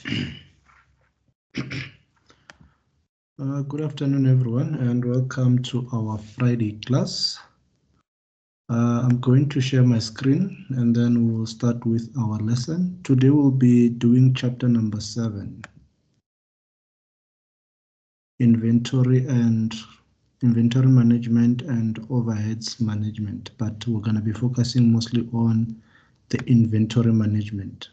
Good afternoon, everyone, and welcome to our Friday class. I'm going to share my screen and then we'll start with our lesson. Today we'll be doing chapter number 7, inventory management and overheads management, but we're going to be focusing mostly on the inventory management.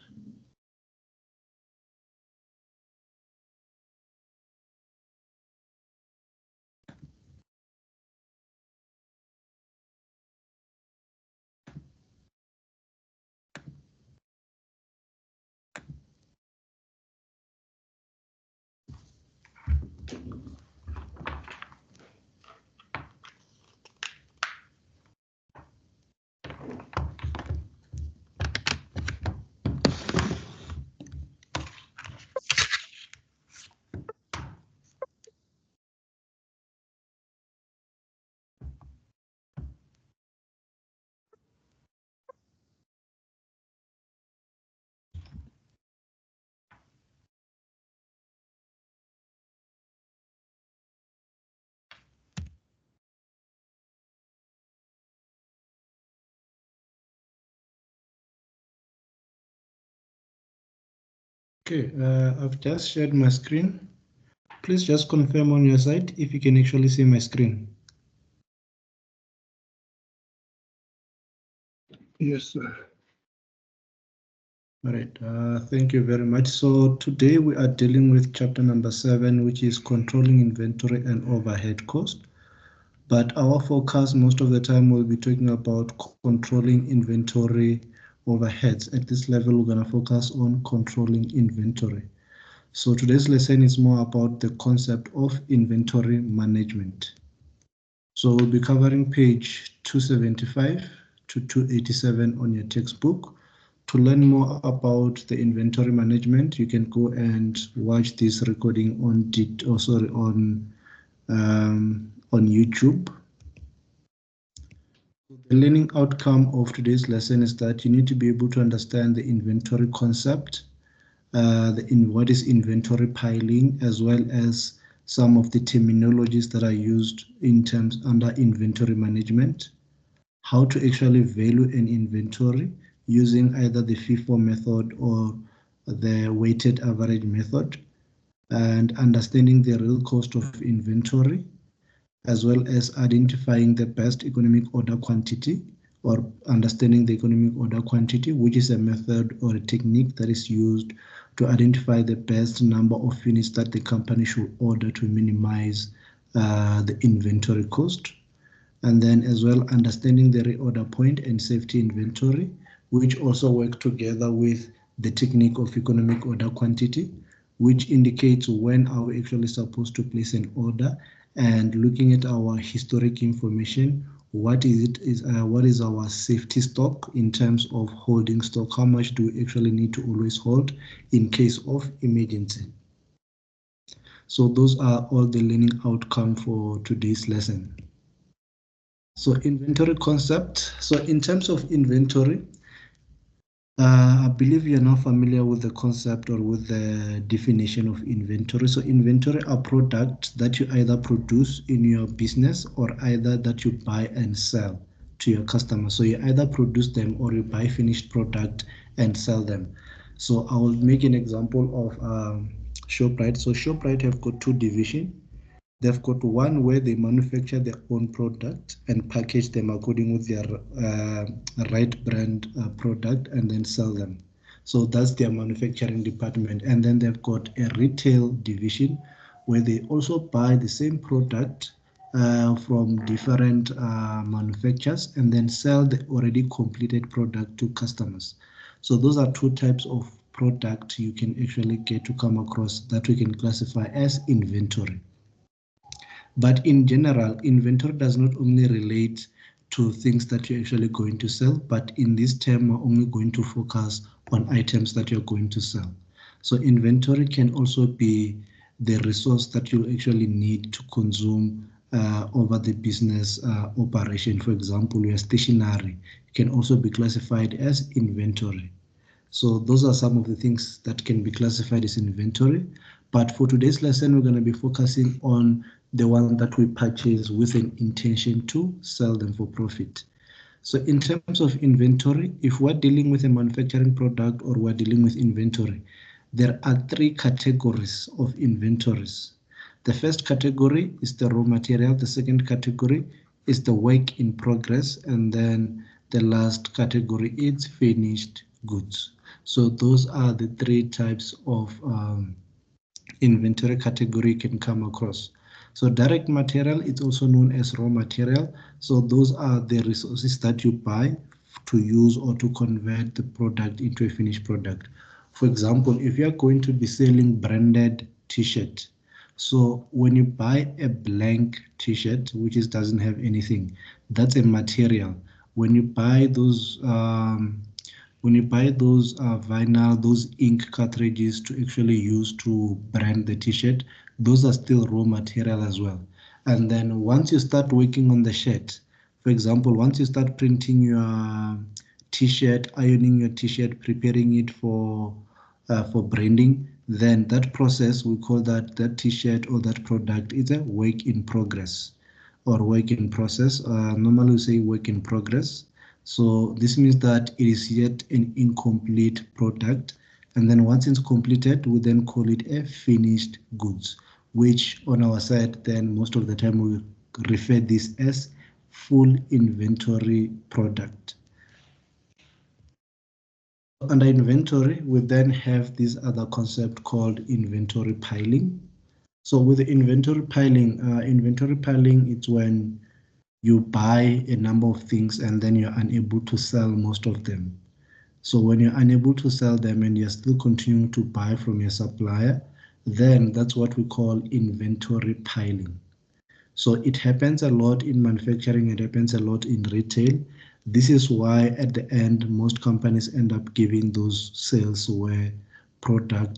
Okay, I've just shared my screen. Please just confirm on your side if you can actually see my screen. Yes, sir. All right, thank you very much. So today we are dealing with chapter number 7, which is controlling inventory and overhead cost. But our focus most of the time will be talking about controlling inventory overheads. At this level, we're going to focus on controlling inventory. So today's lesson is more about the concept of inventory management. So we'll be covering page 275 to 287 on your textbook. To learn more about the inventory management, you can go and watch this recording on YouTube. The learning outcome of today's lesson is that you need to be able to understand the inventory concept, what is inventory piling, as well as some of the terminologies that are used in terms under inventory management, how to actually value an inventory using either the FIFO method or the weighted average method, and understanding the real cost of inventory, as well as identifying the best economic order quantity, or understanding the economic order quantity, which is a method or a technique that is used to identify the best number of units that the company should order to minimize the inventory cost. And then as well understanding the reorder point and safety inventory, which also work together with the technique of economic order quantity, which indicates when are we actually supposed to place an order, and looking at our historic information, what is our safety stock in terms of holding stock, how much do we actually need to always hold in case of emergency. So those are all the learning outcome for today's lesson. So inventory concept. So in terms of inventory, I believe you're now familiar with the concept or with the definition of inventory. So inventory are products that you either produce in your business or either that you buy and sell to your customers. So you either produce them or you buy finished product and sell them. So I will make an example of ShopRite. So ShopRite have got two divisions. They've got one where they manufacture their own product and package them according with their right brand product and then sell them. So that's their manufacturing department. And then they've got a retail division where they also buy the same product from different manufacturers and then sell the already completed product to customers. So those are two types of product you can actually get to come across that we can classify as inventory. But in general, inventory does not only relate to things that you're actually going to sell, but in this term, we're only going to focus on items that you're going to sell. So inventory can also be the resource that you actually need to consume over the business operation. For example, your stationery can also be classified as inventory. So those are some of the things that can be classified as inventory. But for today's lesson, we're going to be focusing on the one that we purchase with an intention to sell them for profit. So in terms of inventory, if we're dealing with a manufacturing product or we're dealing with inventory, there are three categories of inventories. The first category is the raw material. The second category is the work in progress. And then the last category is finished goods. So those are the three types of inventory category you can come across. So direct material is also known as raw material. So those are the resources that you buy to use or to convert the product into a finished product. For example, if you are going to be selling branded t-shirt, so when you buy a blank t-shirt, which doesn't have anything, that's a material. When you buy those vinyl, those ink cartridges to actually use to brand the t-shirt, those are still raw material as well. And then once you start working on the shirt, for example, once you start printing your t-shirt, ironing your t-shirt, preparing it for branding, then that process, we call that t-shirt or that product is a work in progress or work in process. Normally we say work in progress. So this means that it is yet an incomplete product. And then once it's completed, we then call it a finished goods, which on our side, then most of the time we refer this as full inventory product. Under inventory, we then have this other concept called inventory piling. So with the inventory piling, it's when you buy a number of things and then you're unable to sell most of them. So when you're unable to sell them and you're still continuing to buy from your supplier, then that's what we call inventory piling. So it happens a lot in manufacturing, it happens a lot in retail. This is why at the end, most companies end up giving those sales where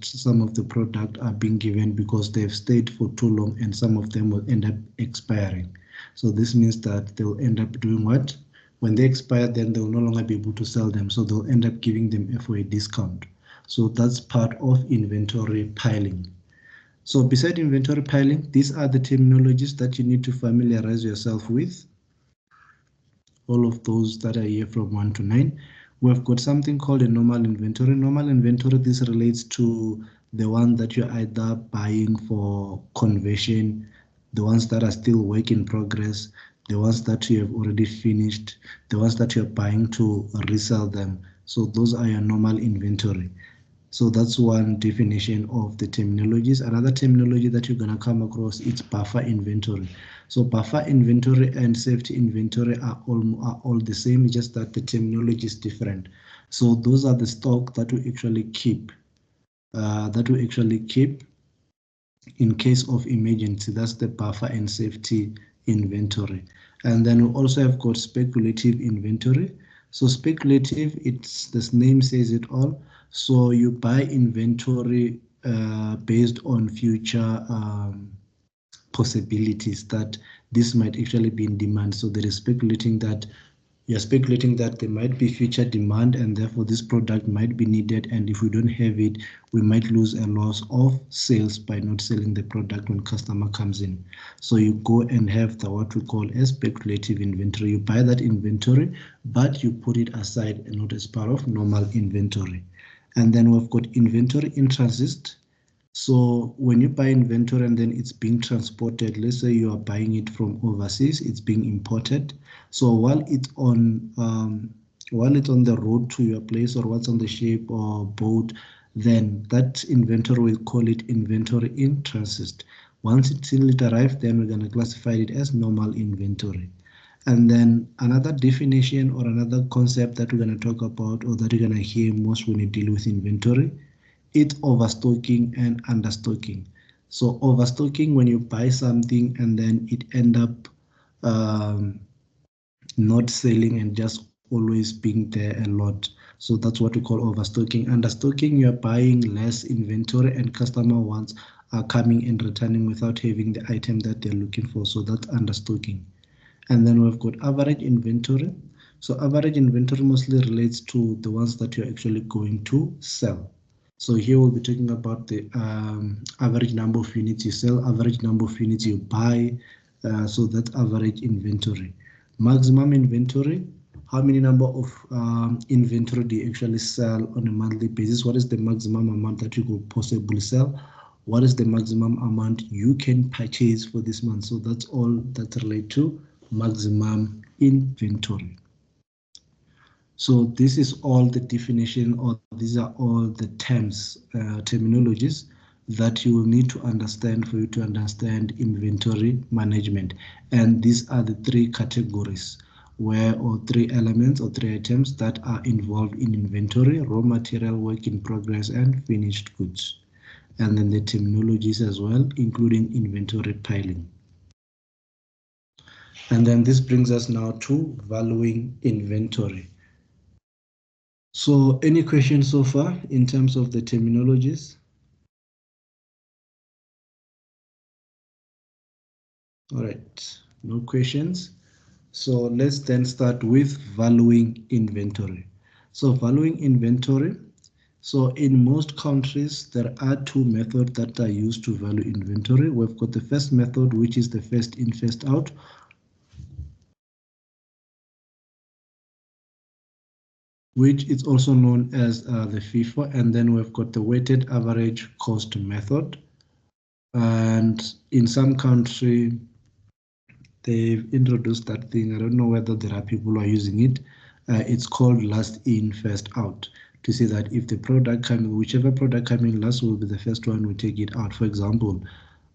some of the product are being given because they've stayed for too long and some of them will end up expiring. So this means that they'll end up doing what? When they expire, then they'll no longer be able to sell them. So they'll end up giving them for a discount. So that's part of inventory piling. So beside inventory piling, these are the terminologies that you need to familiarize yourself with. All of those that are here from 1 to 9. We've got something called a normal inventory. Normal inventory, this relates to the one that you're either buying for conversion, the ones that are still work in progress, the ones that you have already finished, the ones that you're buying to resell them. So those are your normal inventory. So that's one definition of the terminologies. Another terminology that you're going to come across is buffer inventory. So buffer inventory and safety inventory are all the same, just that the terminology is different. So those are the stock that we actually keep, in case of emergency. That's the buffer and safety inventory. And then we also have got speculative inventory. So speculative, the name says it all. So you buy inventory based on future possibilities that this might actually be in demand. So there is speculating that there might be future demand and therefore this product might be needed, and if we don't have it, we might lose a loss of sales by not selling the product when customer comes in. So you go and have what we call a speculative inventory. You buy that inventory, but you put it aside and not as part of normal inventory. And then we've got inventory in transit. So when you buy inventory and then it's being transported, let's say you are buying it from overseas, it's being imported. So while it's on the road to your place or what's on the ship or boat, then that inventory, we'll call it inventory in transit. Once it arrives, then we're going to classify it as normal inventory. And then another definition or another concept that we're going to talk about, or that you're going to hear most when you deal with inventory, it's overstocking and understocking. So overstocking, when you buy something and then it end up not selling and just always being there a lot. So that's what we call overstocking. Understocking, you're buying less inventory and customer wants are coming and returning without having the item that they're looking for. So that's understocking. And then we've got average inventory. So average inventory mostly relates to the ones that you're actually going to sell. So here we'll be talking about the average number of units you sell, average number of units you buy. So that's average inventory. Maximum inventory, how many number of inventory do you actually sell on a monthly basis? What is the maximum amount that you could possibly sell? What is the maximum amount you can purchase for this month? So that's all that relate to maximum inventory. So this is all the definition, or these are all the terms, terminologies that you will need to understand for you to understand inventory management. And these are the three categories or three elements or three items that are involved in inventory: raw material, work in progress, and finished goods. And then the terminologies as well, including inventory piling. And then this brings us now to valuing inventory. So any questions so far in terms of the terminologies? All right, no questions. So let's then start with valuing inventory. So valuing inventory. So in most countries, there are two methods that are used to value inventory. We've got the first method, which is the first in, first out, which is also known as the FIFO. And then we've got the weighted average cost method. And in some country, they've introduced that thing. I don't know whether there are people who are using it. It's called last in, first out, to say that if the product comes, whichever product comes in last will be the first one we take it out. For example,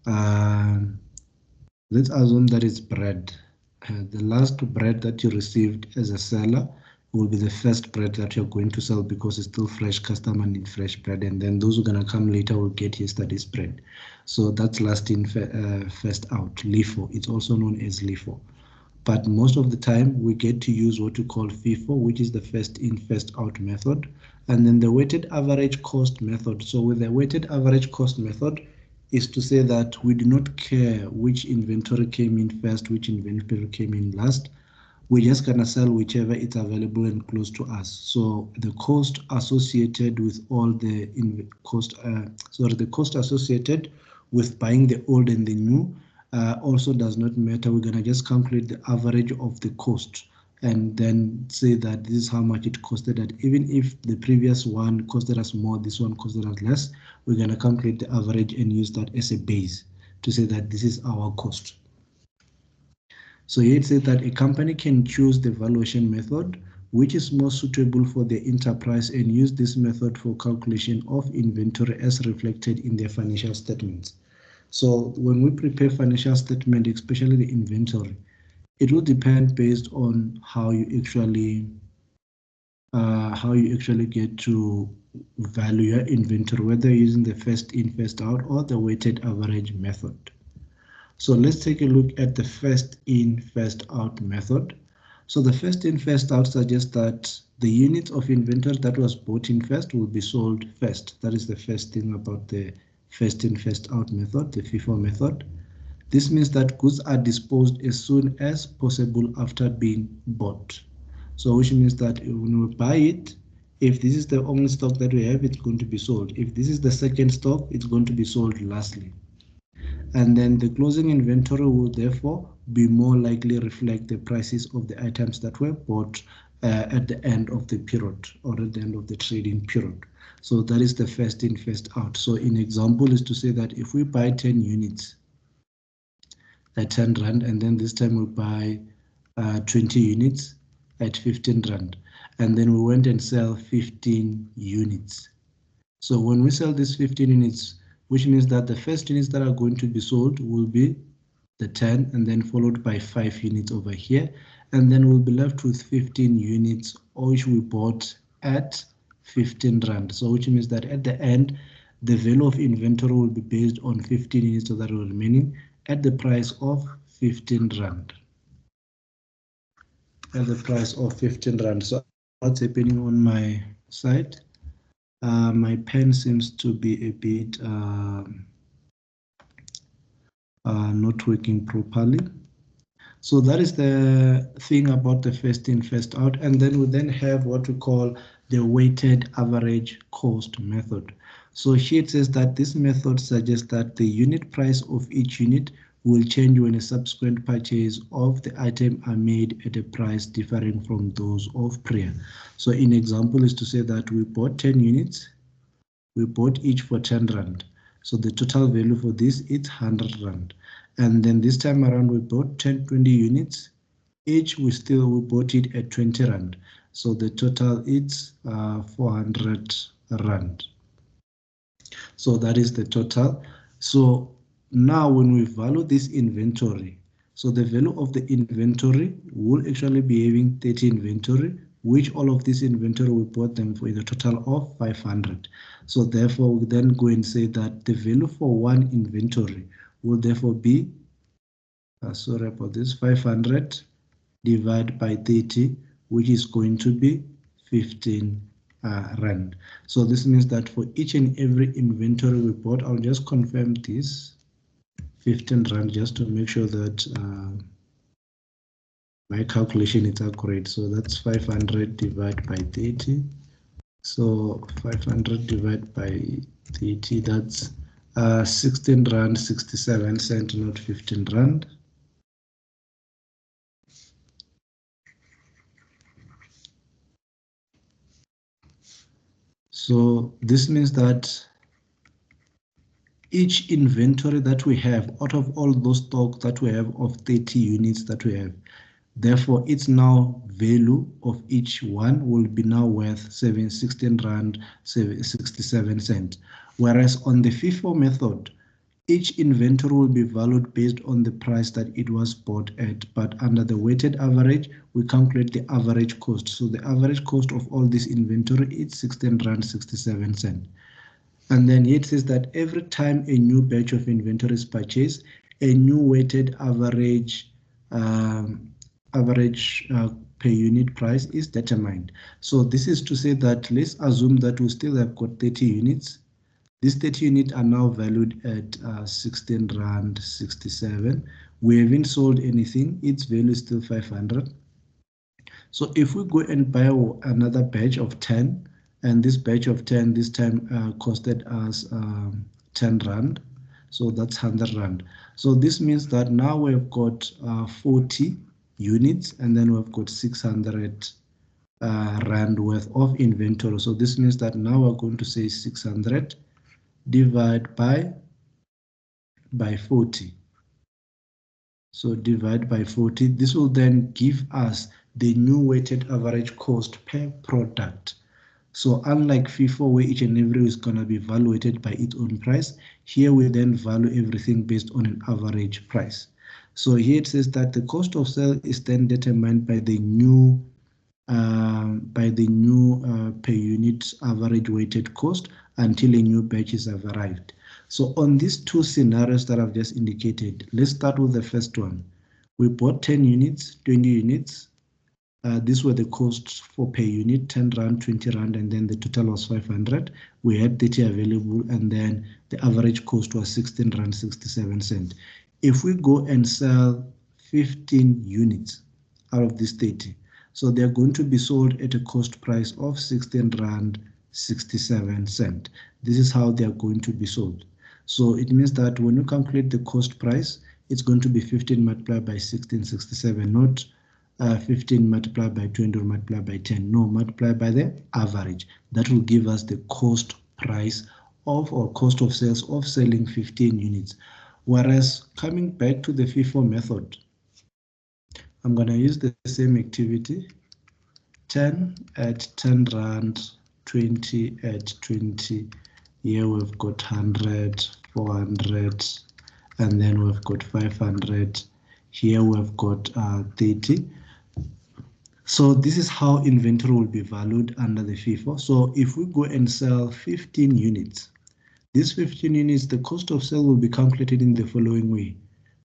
let's assume that it's bread. The last bread that you received as a seller will be the first bread that you're going to sell because it's still fresh. Customer need fresh bread, and then those who are gonna come later will get yesterday's bread. So that's last in, first out, LIFO. It's also known as LIFO. But most of the time we get to use what we call FIFO, which is the first in, first out method, and then the weighted average cost method. So with the weighted average cost method, is to say that we do not care which inventory came in first, which inventory came in last. We're just gonna sell whichever is available and close to us. So the cost associated with all the the cost associated with buying the old and the new also does not matter. We're gonna just calculate the average of the cost and then say that this is how much it costed. That even if the previous one costed us more, this one costed us less, we're gonna calculate the average and use that as a base to say that this is our cost. So here it says that a company can choose the valuation method which is more suitable for the enterprise and use this method for calculation of inventory as reflected in their financial statements. So when we prepare financial statement, especially the inventory, it will depend based on how you actually get to value your inventory, whether using the first in, first out or the weighted average method. So let's take a look at the first in, first out method. So the first in, first out suggests that the unit of inventory that was bought in first will be sold first. That is the first thing about the first in, first out method, the FIFO method. This means that goods are disposed as soon as possible after being bought. So which means that when we buy it, if this is the only stock that we have, it's going to be sold. If this is the second stock, it's going to be sold lastly. And then the closing inventory will therefore be more likely reflect the prices of the items that were bought at the end of the period or at the end of the trading period. So that is the first in, first out. So an example is to say that if we buy 10 units at 10 Rand, and then this time we buy 20 units at 15 Rand, and then we went and sell 15 units. So when we sell these 15 units, which means that the first units that are going to be sold will be the 10 and then followed by 5 units over here, and then we'll be left with 15 units which we bought at 15 Rand. So which means that at the end, the value of inventory will be based on 15 units that are remaining at the price of 15 Rand. At the price of 15 Rand. So what's happening on my side? My pen seems to be a bit not working properly. So that is the thing about the first in, first out. And then we then have what we call the weighted average cost method. So here it says that this method suggests that the unit price of each unit will change when a subsequent purchase of the item are made at a price differing from those of prior. So in example is to say that we bought 10 units, we bought each for 10 Rand. So the total value for this is 100 Rand. And then this time around we bought 20 units. Each we bought it at 20 Rand. So the total is 400 Rand. So that is the total. So now when we value this inventory, so the value of the inventory will actually be having 30 inventory, which all of this inventory we bought them for a total of 500. So therefore we then go and say that the value for one inventory will therefore be, sorry about this, 500 divided by 30, which is going to be 15 Rand. So this means that for each and every inventory we bought, I'll just confirm this 15 Rand just to make sure that my calculation is accurate. So that's 500 divided by 30. So 500 divided by 30, that's 16 Rand 67 cent, not 15 Rand. So this means that each inventory that we have out of all those stocks that we have of 30 units that we have, therefore its now value of each one will be now worth 16 Rand 67 cent. Whereas on the FIFO method, each inventory will be valued based on the price that it was bought at, but under the weighted average, we calculate the average cost. So the average cost of all this inventory is 16 Rand 67 cent. And then it says that every time a new batch of inventory is purchased, a new weighted average per unit price is determined. So this is to say that let's assume that we still have got 30 units. These 30 units are now valued at 16 Rand 67. We haven't sold anything. Its value is still 500. So if we go and buy another batch of 10, and this batch of 10 this time costed us 10 Rand, so that's 100 Rand. So this means that now we've got 40 units, and then we've got 600 Rand worth of inventory. So this means that now we're going to say 600 divided by 40. So divide by 40. This will then give us the new weighted average cost per product. So unlike FIFO, where each and every is going to be evaluated by its own price, here we then value everything based on an average price. So here it says that the cost of sale is then determined by the new per unit average weighted cost until a new batch has arrived. So on these two scenarios that I've just indicated, let's start with the first one. We bought 10 units, 20 units. These were the costs for per unit, 10 Rand, 20 Rand, and then the total was 500. We had 30 available, and then the average cost was 16 Rand 67 cent. If we go and sell 15 units out of this 30, so they're going to be sold at a cost price of 16 Rand 67 cent. This is how they are going to be sold. So it means that when you calculate the cost price, it's going to be 15 multiplied by 1667, not 15 multiplied by 20 or multiplied by 10. No, multiplied by the average. That will give us the cost price of, or cost of sales of selling 15 units. Whereas coming back to the FIFO method, I'm going to use the same activity, 10 at 10 Rand, 20 at 20. Here we've got 100, 400, and then we've got 500. Here we've got 30. So this is how inventory will be valued under the FIFO. So if we go and sell 15 units, these 15 units, the cost of sale will be calculated in the following way.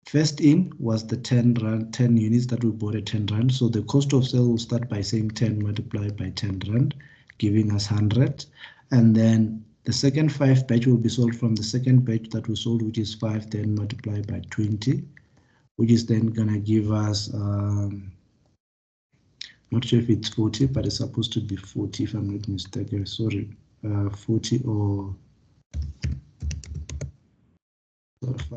First in was the 10 Rand, 10 units that we bought at 10 Rand. So the cost of sale will start by saying 10 multiplied by 10 Rand, giving us 100. And then the second 5 batch will be sold from the second batch that we sold, which is 5, then multiplied by 20. which is then gonna give us, not sure if it's 40, but it's supposed to be 40 if I'm not mistaken, sorry, 40 or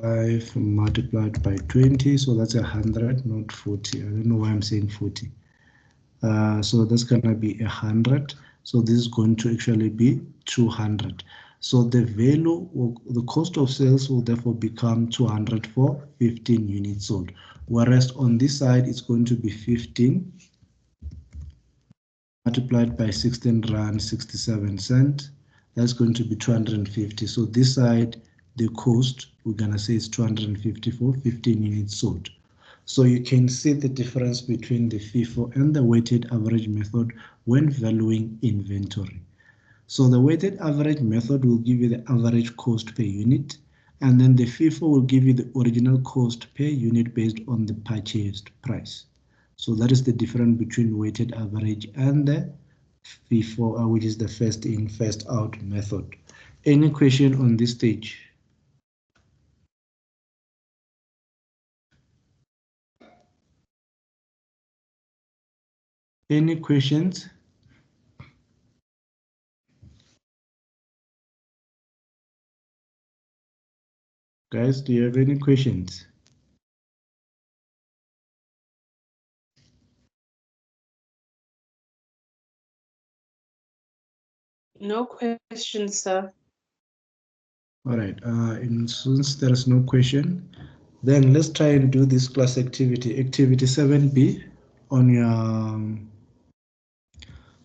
5 multiplied by 20, so that's 100, not 40. I don't know why I'm saying 40. So that's gonna be 100. So this is going to actually be 200. So the value, the cost of sales will therefore become 200 for 15 units sold. Whereas on this side, it's going to be 15 multiplied by 16 rand 67 cent. That's going to be 250. So this side, the cost, we're gonna say is 250 for 15 units sold. So you can see the difference between the FIFO and the weighted average method when valuing inventory. So the weighted average method will give you the average cost per unit, and then the FIFO will give you the original cost per unit based on the purchased price. So that is the difference between weighted average and the FIFO, which is the first in, first out method. Any question on this stage? Any questions? Guys, do you have any questions? No questions, sir. All right, and since there is no question, then let's try and do this class activity. Activity 7B on your,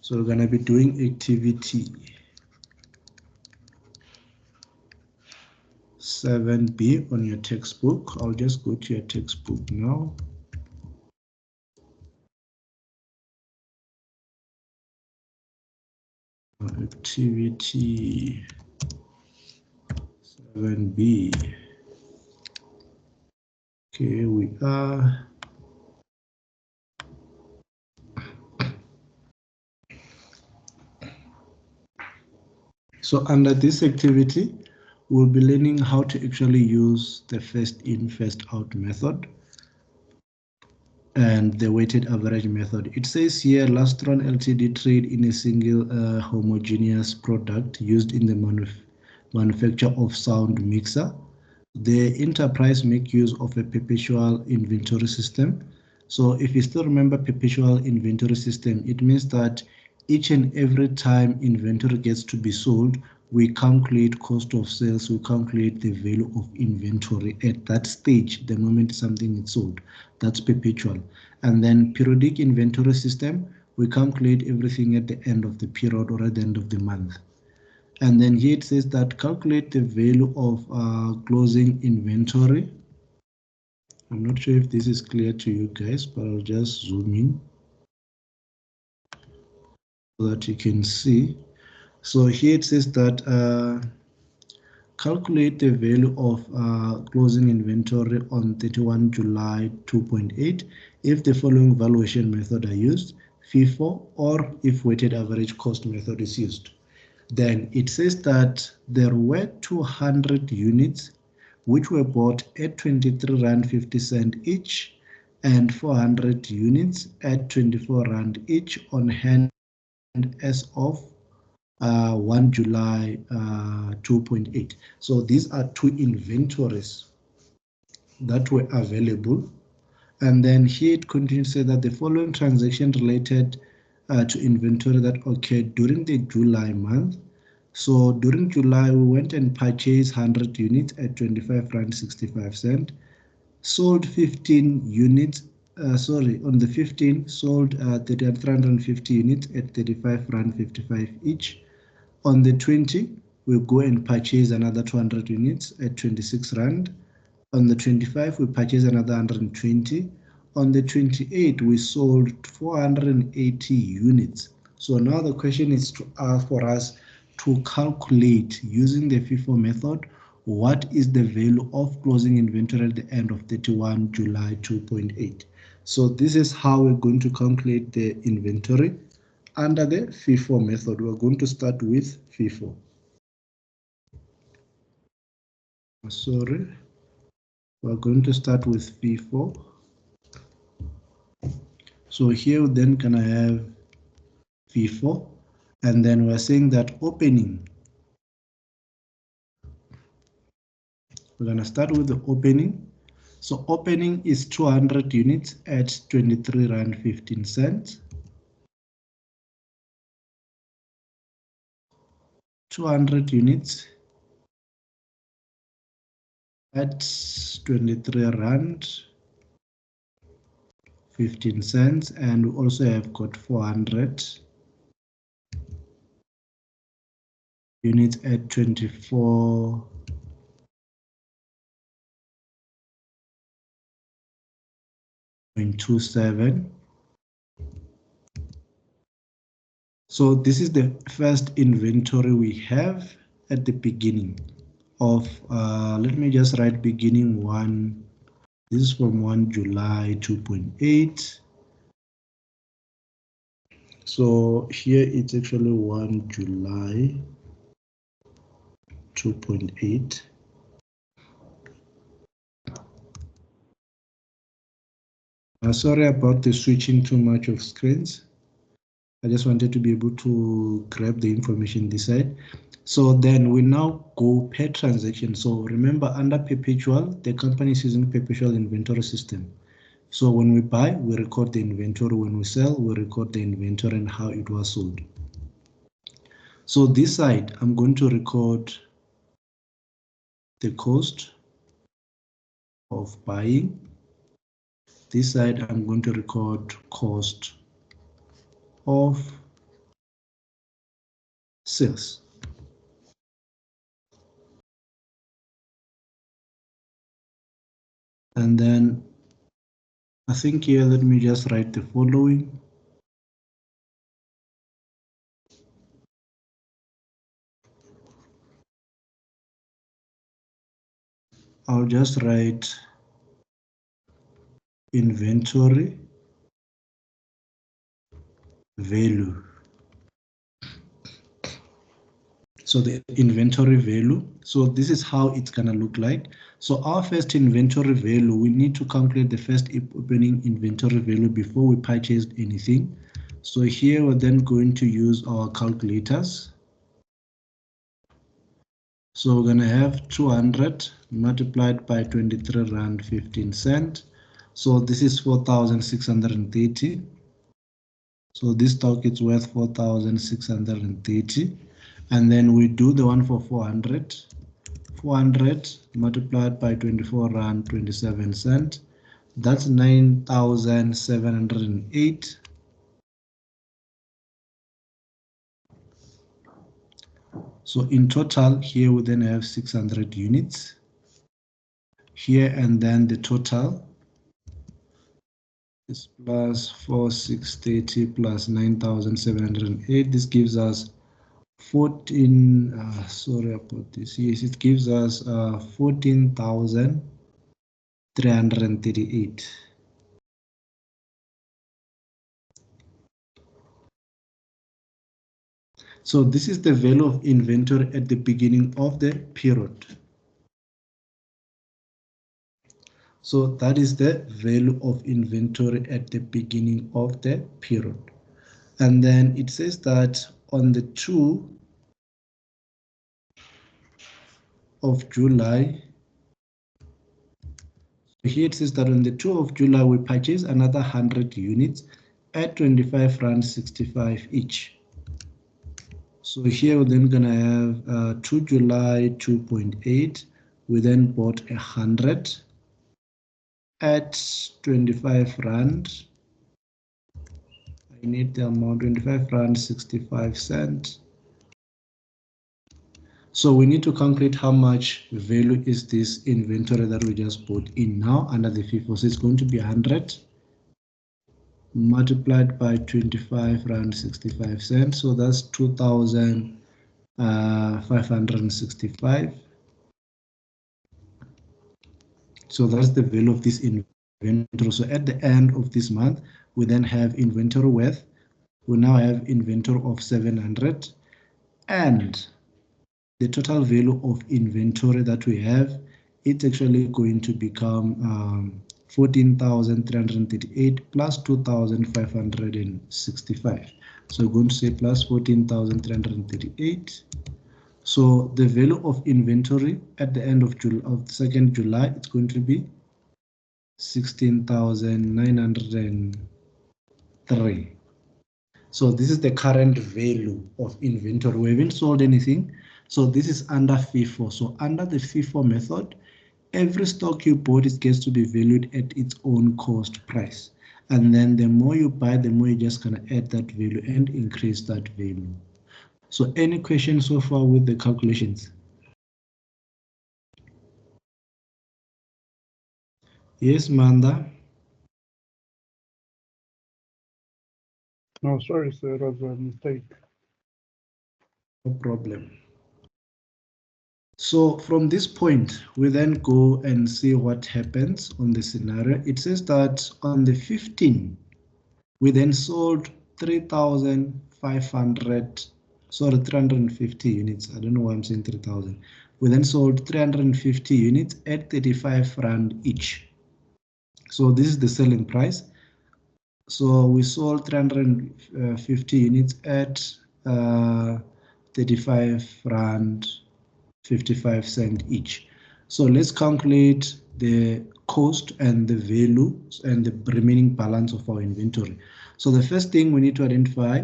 so we're gonna be doing activity 7B on your textbook. I'll just go to your textbook now. Activity 7B. Okay, we are. So under this activity, we'll be learning how to actually use the first in, first out method and the weighted average method. It says here, Lastron Ltd trade in a single homogeneous product used in the manufacture of sound mixer. The enterprise make use of a perpetual inventory system. So if you still remember perpetual inventory system, it means that each and every time inventory gets to be sold, we calculate cost of sales, we calculate the value of inventory at that stage, the moment something is sold. That's perpetual. And then periodic inventory system, we calculate everything at the end of the period or at the end of the month. And then here it says that calculate the value of closing inventory. I'm not sure if this is clear to you guys, but I'll just zoom in so that you can see. So here it says that calculate the value of closing inventory on 31 July 2.8 if the following valuation method are used, FIFO, or if weighted average cost method is used. Then it says that there were 200 units which were bought at 23 Rand 50 cent each and 400 units at 24 Rand each on hand as of 1 July 2.8. So these are two inventories that were available. And then here it continues to say that the following transaction related to inventory that occurred during the July month. So during July, we went and purchased 100 units at 25 Rand 65 cent, sold 15 units, on the 15, sold 350 units at 35 Rand 55 each. On the 20, we go and purchase another 200 units at 26 Rand. On the 25, we purchased another 120. On the 28, we sold 480 units. So now the question is for us to calculate using the FIFO method, what is the value of closing inventory at the end of 31 July 2.8. So this is how we're going to calculate the inventory under the FIFO method. We're going to start with FIFO. Sorry. We're going to start with V4. So here we're then gonna have V4, and then we're saying that opening. We're gonna start with the opening. So opening is 200 units at 23 Rand 15 cents. 200 units at 23 Rand 15 cents, and we also have got 400 units at 24.27. So this is the first inventory we have at the beginning of, let me just write beginning 1. This is from 1 July 2.8. So here it's actually 1 July 2.8. Sorry about the switching too much of screens. I just wanted to be able to grab the information this side. So then we now go per transaction. So remember, under perpetual, the company is using perpetual inventory system. So when we buy, we record the inventory. When we sell, we record the inventory and how it was sold. So this side, I'm going to record the cost of buying. This side, I'm going to record cost of sales. And then I think here, let me just write the following. I'll just write inventory value. So the inventory value. So this is how it's gonna look like. So our first inventory value, we need to calculate the first opening inventory value before we purchased anything. So here we're then going to use our calculators. So we're gonna have 200 multiplied by 23 Rand 15 cent. So this is 4,630. So this stock is worth 4,630. And then we do the one for 400. 400 multiplied by 24 Rand 27 cent. That's 9,708. So in total, here we then have 600 units. Here, and then the total is plus 4,630 plus 9,708. This gives us 14, sorry about this. Yes, it gives us 14,338. So this is the value of inventory at the beginning of the period. So that is the value of inventory at the beginning of the period. And then it says that on the 2 of July, here it says that on the 2 of July, we purchase another 100 units at 25 Rand 65 each. So here we're then gonna have 2 July 2.8. We then bought 100 at 25 Rand. I need the amount 25 Rand 65 cent. So we need to calculate how much value is this inventory that we just bought in now under the FIFO. So it's going to be 100 multiplied by 25 Rand 65 cents. So that's 2,565. So that's the value of this inventory. So at the end of this month, we then have inventory worth. We now have inventory of 700, and the total value of inventory that we have it's actually going to become 14,338 plus 2,565. So we're going to say plus 14,338. So the value of inventory at the end of July, of 2nd July, it's going to be 16,903. So this is the current value of inventory. We haven't sold anything. So this is under FIFO. So under the FIFO method, every stock you bought gets to be valued at its own cost price. And then the more you buy, the more you're just going to add that value and increase that value. So any questions so far with the calculations? Yes, Manda? No, sorry, sir, it was a mistake. No problem. So from this point, we then go and see what happens on the scenario. It says that on the 15th, we then sold 3,500, sorry, 350 units. I don't know why I'm saying 3,000. We then sold 350 units at 35 Rand each. So this is the selling price. So we sold 350 units at 35 Rand 55 cents each. So let's calculate the cost and the value and the remaining balance of our inventory. So the first thing we need to identify,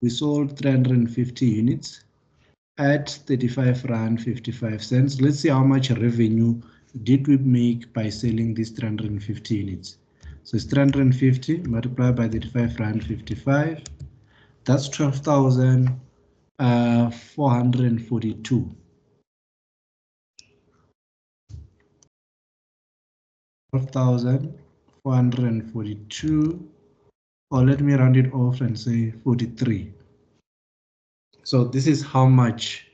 we sold 350 units at 35 Rand 55 cents. Let's see how much revenue did we make by selling these 350 units. So it's 350 multiplied by 35 Rand 55. That's 12,442. 12,442, or let me round it off and say 43. So this is how much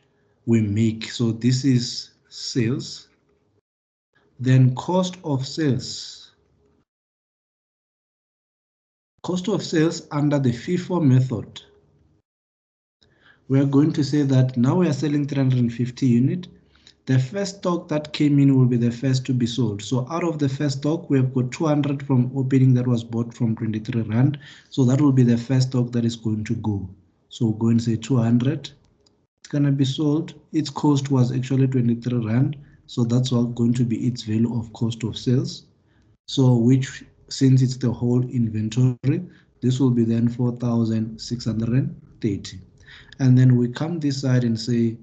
we make. So this is sales. Then cost of sales. Cost of sales under the FIFO method. We're going to say that now we are selling 350 units. The first stock that came in will be the first to be sold. So out of the first stock, we have got 200 from opening that was bought from 23 Rand. So that will be the first stock that is going to go. So we'll go and say 200. It's going to be sold. Its cost was actually 23 Rand. So that's what going to be its value of cost of sales. So which, since it's the whole inventory, this will be then 4,630. And then we come this side and say,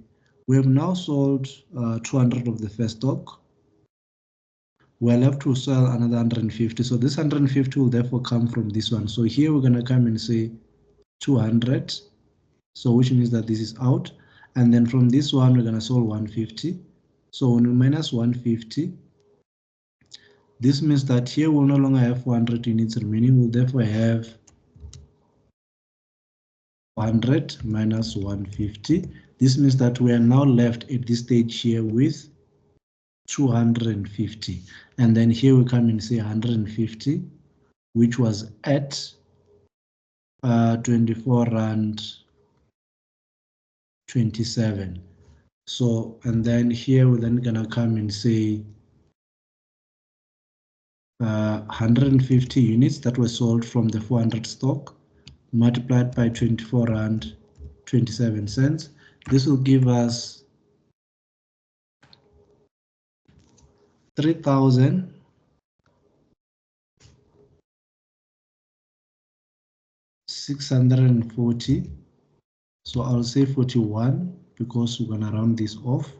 we have now sold 200 of the first stock. We're left to sell another 150. So this 150 will therefore come from this one. So here we're going to come and say 200. So which means that this is out. And then from this one, we're going to sell 150. So when we minus 150, this means that here we'll no longer have 400 units remaining. We'll therefore have 100 minus 150. This means that we are now left at this stage here with 250. And then here we come and say 150, which was at 24 Rand 27. So, and then here we're then gonna come and say 150 units that were sold from the 400 stock multiplied by 24 Rand 27 cents. This will give us 3,640. So I'll say 41 because we're gonna round this off.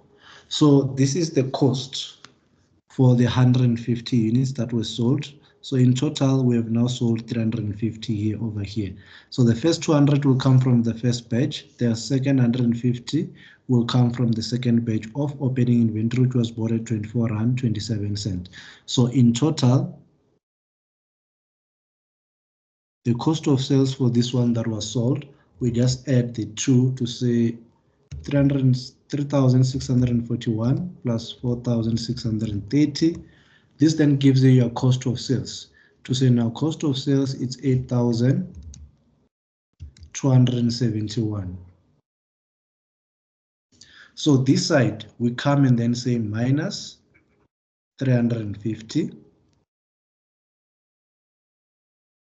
So this is the cost for the 150 units that were sold. So in total, we have now sold 350 here over here. So the first 200 will come from the first batch. The second 150 will come from the second batch of opening inventory, which was bought at 24 Rand 27 cents. So in total, the cost of sales for this one that was sold, we just add the two to say 3,641 plus 4,630. This then gives you your cost of sales. To say now cost of sales, it's 8,271. So this side, we come and then say minus 350.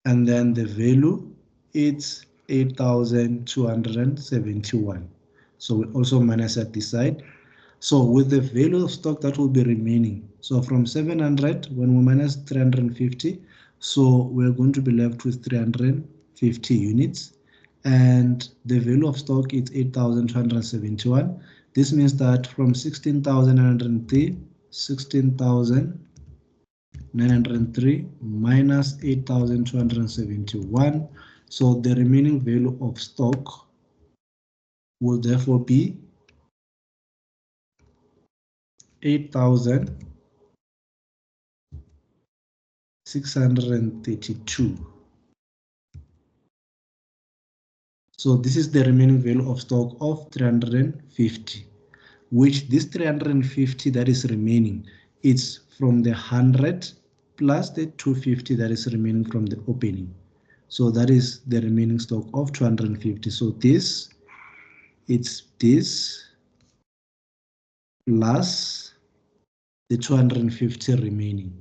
And then the value is 8,271. So we also minus at this side. So with the value of stock that will be remaining, so from 700, when we minus 350, so we're going to be left with 350 units. And the value of stock is 8,271. This means that from 16,903, 16,903 minus 8,271. So the remaining value of stock will therefore be 8,632. So this is the remaining value of stock of 350, which this 350 that is remaining, it's from the 100 plus the 250 that is remaining from the opening. So that is the remaining stock of 250. So this, it's this plus the 250 remaining.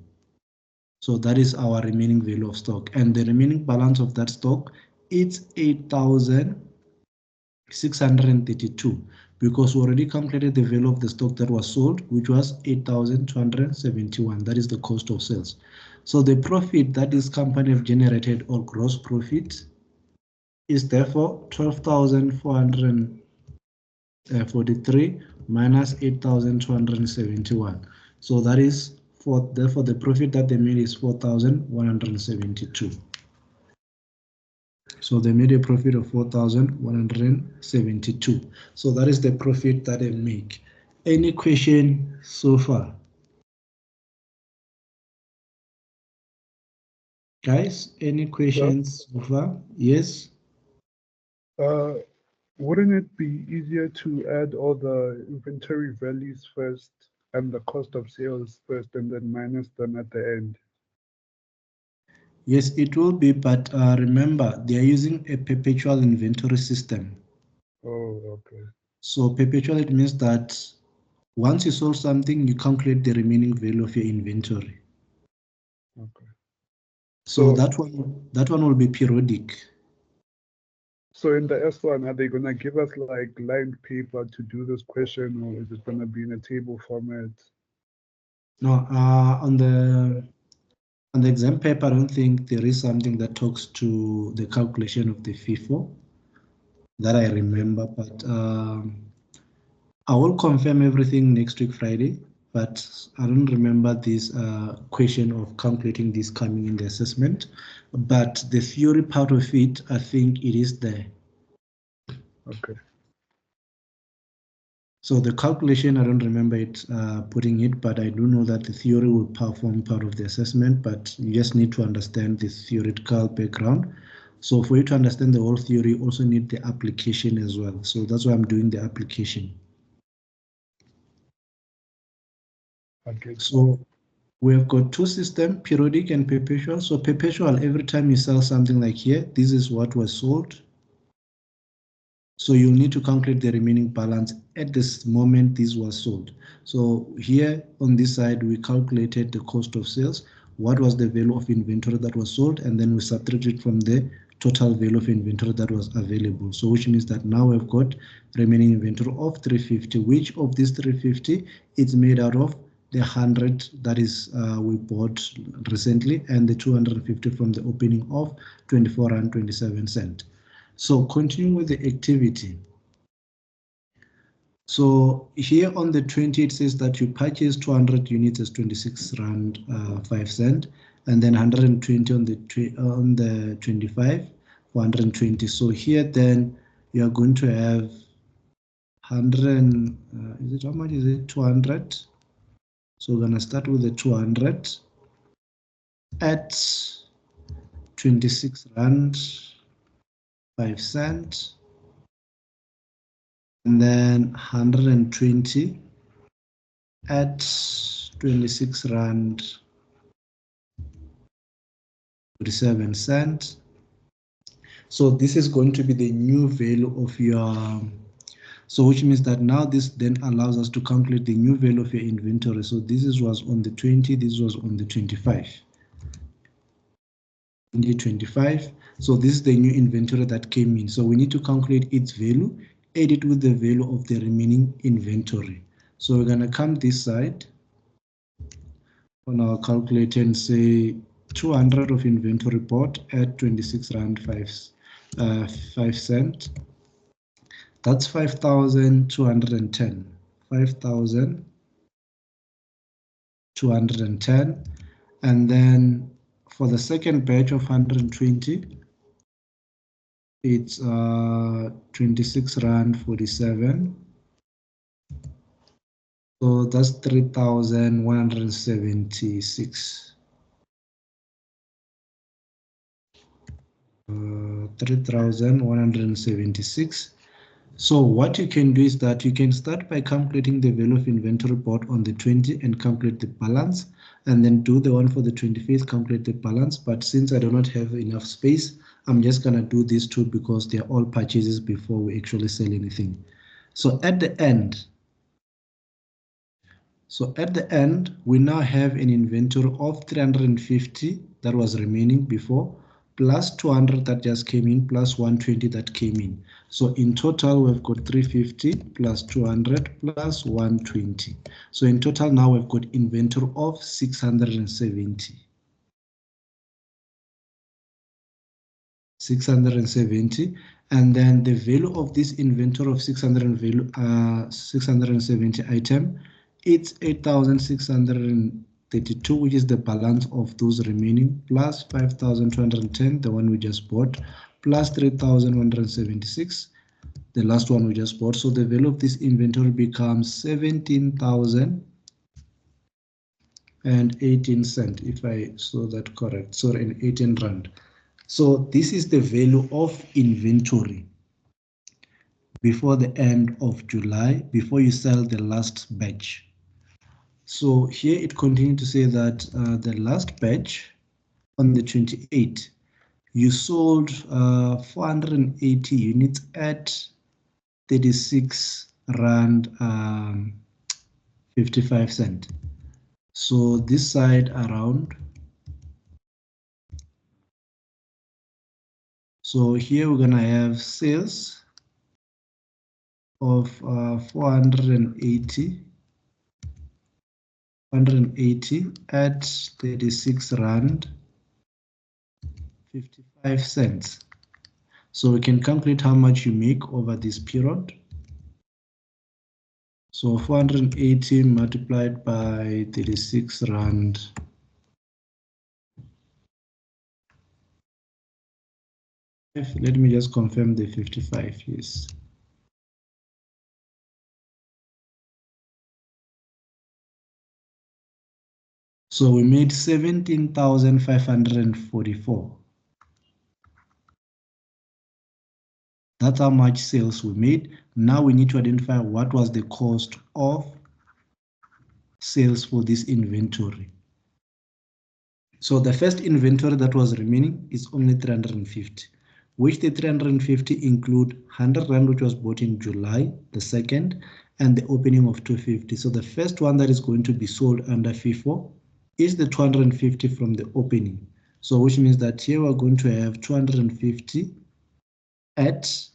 So that is our remaining value of stock. And the remaining balance of that stock, it's 8,632, because we already calculated the value of the stock that was sold, which was 8,271. That is the cost of sales. So the profit that this company have generated, or gross profit, is therefore 12,443 minus 8,271. So that is therefore the profit that they made is 4,172. So they made a profit of 4,172. So that is the profit that they make. Any question so far? Guys, any questions so far? Yes? Wouldn't it be easier to add all the inventory values first and the cost of sales first and then minus them at the end? Yes, it will be, but remember, they are using a perpetual inventory system. Oh, okay. So perpetual, it means that once you sold something, you calculate the remaining value of your inventory. Okay. So that one will be periodic. So in the S1, are they going to give us like lined paper to do this question, or is it going to be in a table format? No, on the exam paper, I don't think there is something that talks to the calculation of the FIFO that I remember, but I will confirm everything next week, Friday, but I don't remember this question of calculating this coming in the assessment, but the theory part of it, I think it is there. Okay. So the calculation, I don't remember it putting it, but I do know that the theory will perform part of the assessment, but you just need to understand the theoretical background. So for you to understand the whole theory, you also need the application as well. So that's why I'm doing the application. Okay. So we have got two systems, periodic and perpetual. So perpetual, every time you sell something like here, this is what was sold. So you'll need to calculate the remaining balance at this moment this was sold. So here on this side, we calculated the cost of sales, what was the value of inventory that was sold, and then we subtracted from the total value of inventory that was available. So which means that now we've got remaining inventory of 350, which of this 350 is made out of the 100 that is we bought recently, and the 250 from the opening of 24.27. So continuing with the activity. So here on the 20, it says that you purchase 200 units as 26 Rand 5 cent, and then 120 on the 25 for 120. So here then you are going to have 100, is it how much is it? 200. So we're gonna start with the 200 at 26 Rand 5 cent. And then 120 at 26 Rand 47 cents. So this is going to be the new value of your So which means that now this then allows us to calculate the new value of your inventory. So this was on the 20, this was on the 25. 25. So this is the new inventory that came in. So we need to calculate its value, add it with the value of the remaining inventory. So we're going to come this side on our calculator and say 200 of inventory bought at 26 Rand 5 cent. That's 5,210. 5,210. And then for the second batch of 120, it's 26 Rand 47. So that's 3,176. 3,176. So what you can do is that you can start by calculating the value of inventory bought on the 20 and calculate the balance, and then do the one for the 25th, calculate the balance. But since I do not have enough space, I'm just going to do these two because they are all purchases before we actually sell anything. So at the end, we now have an inventory of 350 that was remaining before, plus 200 that just came in, plus 120 that came in. So in total, we've got 350 plus 200 plus 120. So in total, now we've got inventory of 670. 670, and then the value of this inventory of 670 item, it's 8,632, which is the balance of those remaining, plus 5,210, the one we just bought, plus 3,176, the last one we just bought. So the value of this inventory becomes 17,018 cents, if I saw that correct. Sorry, and 18 Rand. So this is the value of inventory before the end of July, before you sell the last batch. So here it continued to say that the last batch on the 28th, you sold 480 units at 36 Rand 55 cents. So this side around. So here we're going to have sales of 480 at 36 Rand 55 cents. So we can calculate how much you make over this period. So 480 multiplied by 36 Rand. Let me just confirm the 55, yes. So we made 17,544. That's how much sales we made. Now we need to identify what was the cost of sales for this inventory. So the first inventory that was remaining is only 350, which the 350 include 100 Rand, which was bought in July the 2nd, and the opening of 250. So the first one that is going to be sold under FIFO is the 250 from the opening. So which means that here we're going to have 250 at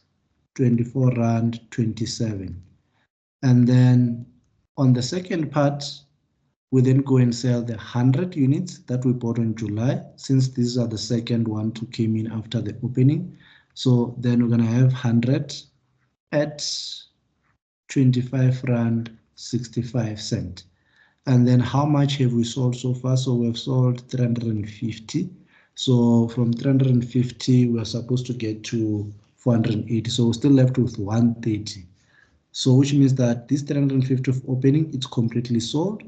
24 Rand 27. And then on the second part, we then go and sell the 100 units that we bought in July, since these are the second one to came in after the opening. So then we're going to have 100 at 25 Rand 65 cents. And then how much have we sold so far? So we've sold 350. So from 350, we're supposed to get to 480. So we're still left with 130. So which means that this 350 of opening, it's completely sold.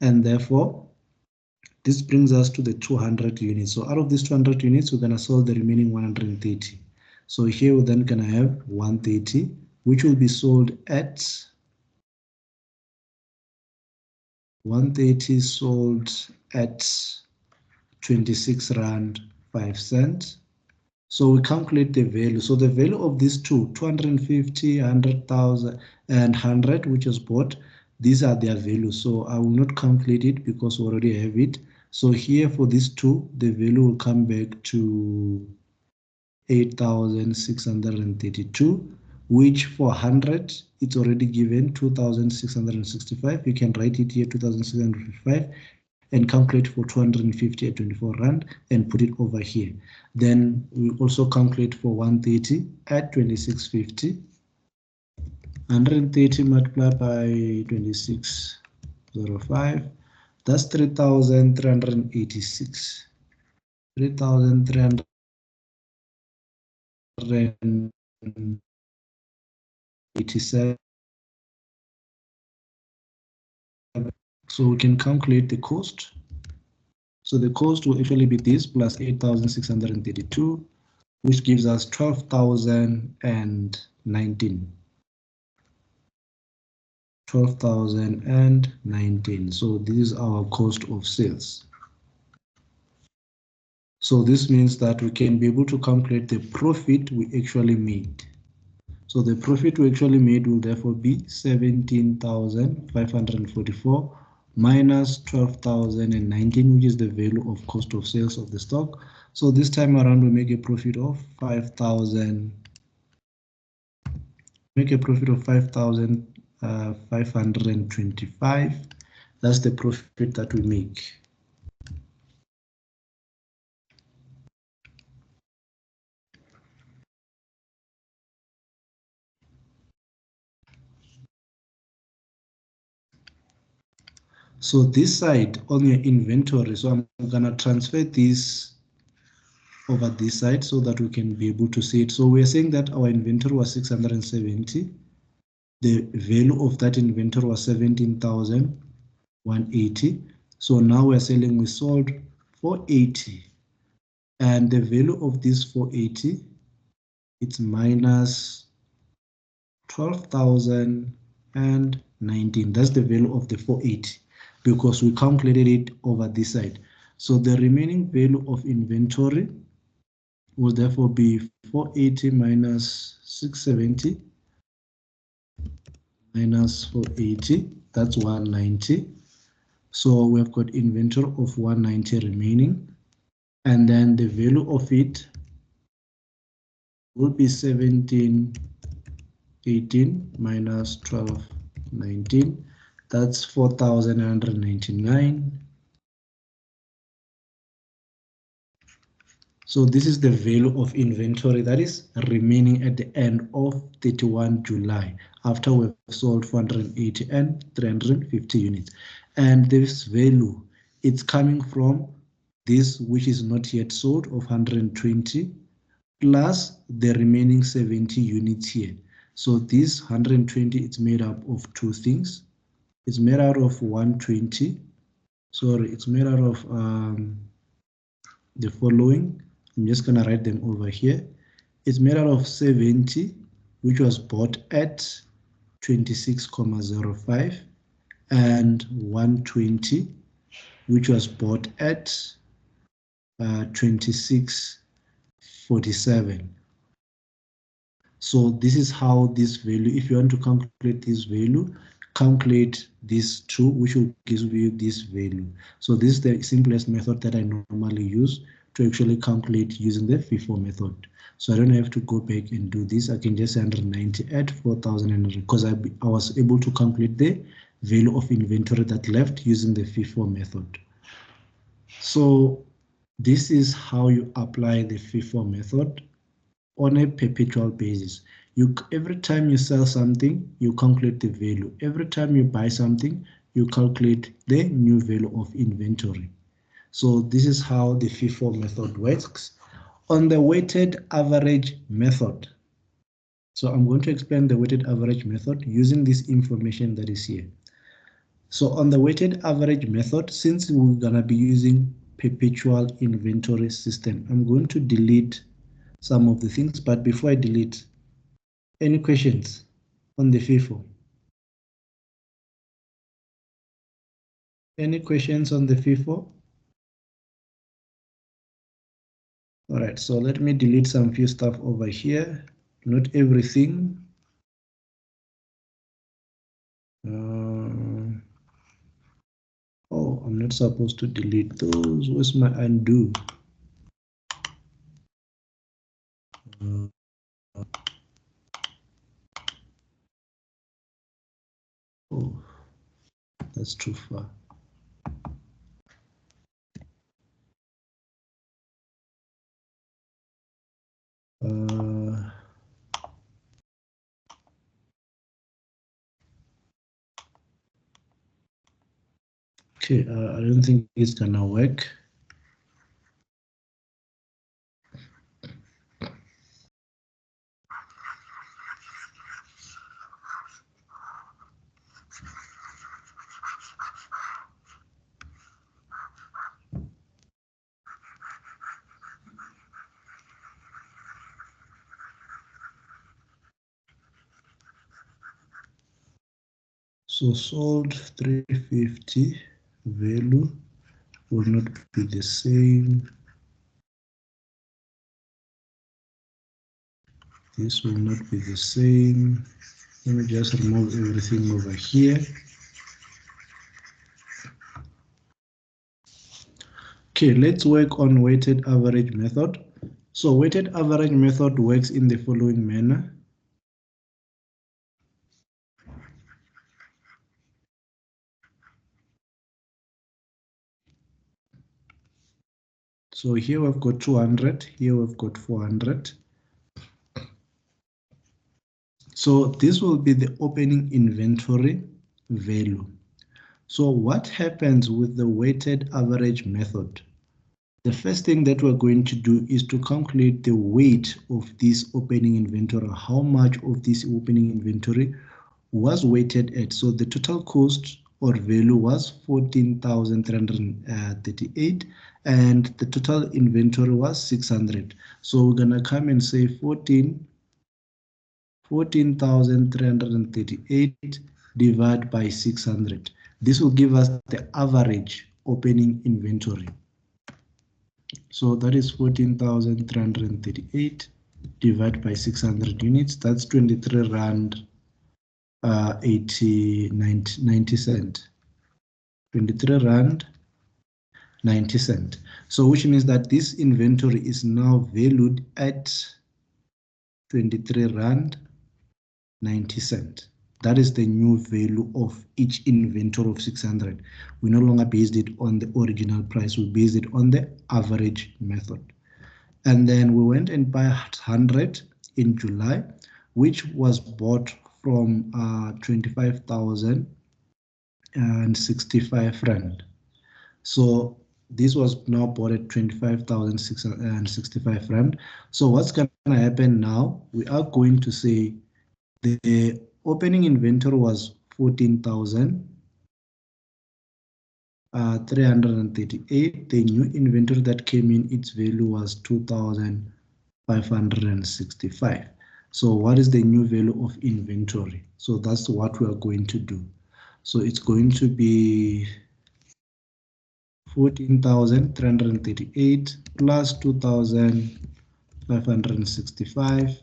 And therefore, this brings us to the 200 units. So out of these 200 units, we're going to sell the remaining 130. So here we're then going to have 130, which will be sold at 130 sold at 26 Rand 5 cents. So we calculate the value. So the value of these two, 250, 100,000, and 100, which was bought, these are their values. So I will not calculate it because we already have it. So here for these two, the value will come back to 8,632, which for 100, it's already given 2,665. You can write it here, 2,655, and calculate for 250 at 24 Rand and put it over here. Then we also calculate for 130 at 26.50. 130 multiplied by 26.05, that's 3,386. 3,387. So we can calculate the cost. So the cost will actually be this plus 8,632, which gives us 12,019. 12,019. So this is our cost of sales. So this means that we can be able to calculate the profit we actually made. So the profit we actually made will therefore be 17,544 minus 12,019, which is the value of cost of sales of the stock. So this time around we make a profit of 5,000. Make a profit of 5,525. That's the profit that we make. So this side on your inventory, so I'm gonna transfer this over this side so that we can be able to see it. So we're saying that our inventory was 670. The value of that inventory was 17,180. So now we're selling, we sold 480. And the value of this 480, it's minus 12,019. That's the value of the 480 because we calculated it over this side. So the remaining value of inventory will therefore be 480 minus 670 minus 480, that's 190. So we've got inventory of 190 remaining, and then the value of it will be 1718 minus 1219, that's 4,199. So this is the value of inventory that is remaining at the end of 31 July after we've sold 480 and 350 units. And this value, it's coming from this which is not yet sold of 120 plus the remaining 70 units here. So this 120, it's made up of two things. It's made out of 120. Sorry, it's made out of the following. I'm just gonna write them over here. It's made out of 70, which was bought at 26,05, and 120, which was bought at 26.47. So this is how this value, if you want to calculate this value, calculate these two, which will give you this value. So this is the simplest method that I normally use to actually calculate using the FIFO method. So I don't have to go back and do this. I can just 190 at 4,000 because I was able to calculate the value of inventory that left using the FIFO method. So this is how you apply the FIFO method on a perpetual basis. Every time you sell something, you calculate the value. Every time you buy something, you calculate the new value of inventory. So this is how the FIFO method works. On the weighted average method, so I'm going to explain the weighted average method using this information that is here. So on the weighted average method, since we're gonna be using perpetual inventory system, I'm going to delete some of the things, but before I delete, any questions on the FIFO? Any questions on the FIFO? All right, so let me delete some few stuff over here. Not everything. Oh, I'm not supposed to delete those. Where's my undo? Oh, that's too far. Okay, I don't think it's gonna work. So sold 350 value will not be the same. This will not be the same. Let me just remove everything over here. Okay, let's work on weighted average method. So weighted average method works in the following manner. So here we've got 200, here we've got 400. So this will be the opening inventory value. So what happens with the weighted average method? The first thing that we're going to do is to calculate the weight of this opening inventory, how much of this opening inventory was weighted at. So the total cost or value was 14,338 and the total inventory was 600. So we're gonna come and say 14,338 divided by 600. This will give us the average opening inventory. So that is 14,338 divided by 600 units. That's 23 Rand 90 cent. 23 Rand 90 cent. So which means that this inventory is now valued at 23 Rand 90 cent. That is the new value of each inventory of 600. We no longer based it on the original price, we based it on the average method. And then we went and bought 100 in July, which was bought from 25,065 Rand. So this was now bought at 25,665 Rand. So what's going to happen now? We are going to say the opening inventory was 14,338. The new inventory that came in, its value was 2,565. So what is the new value of inventory? So that's what we are going to do. So it's going to be 14,338 plus 2,565.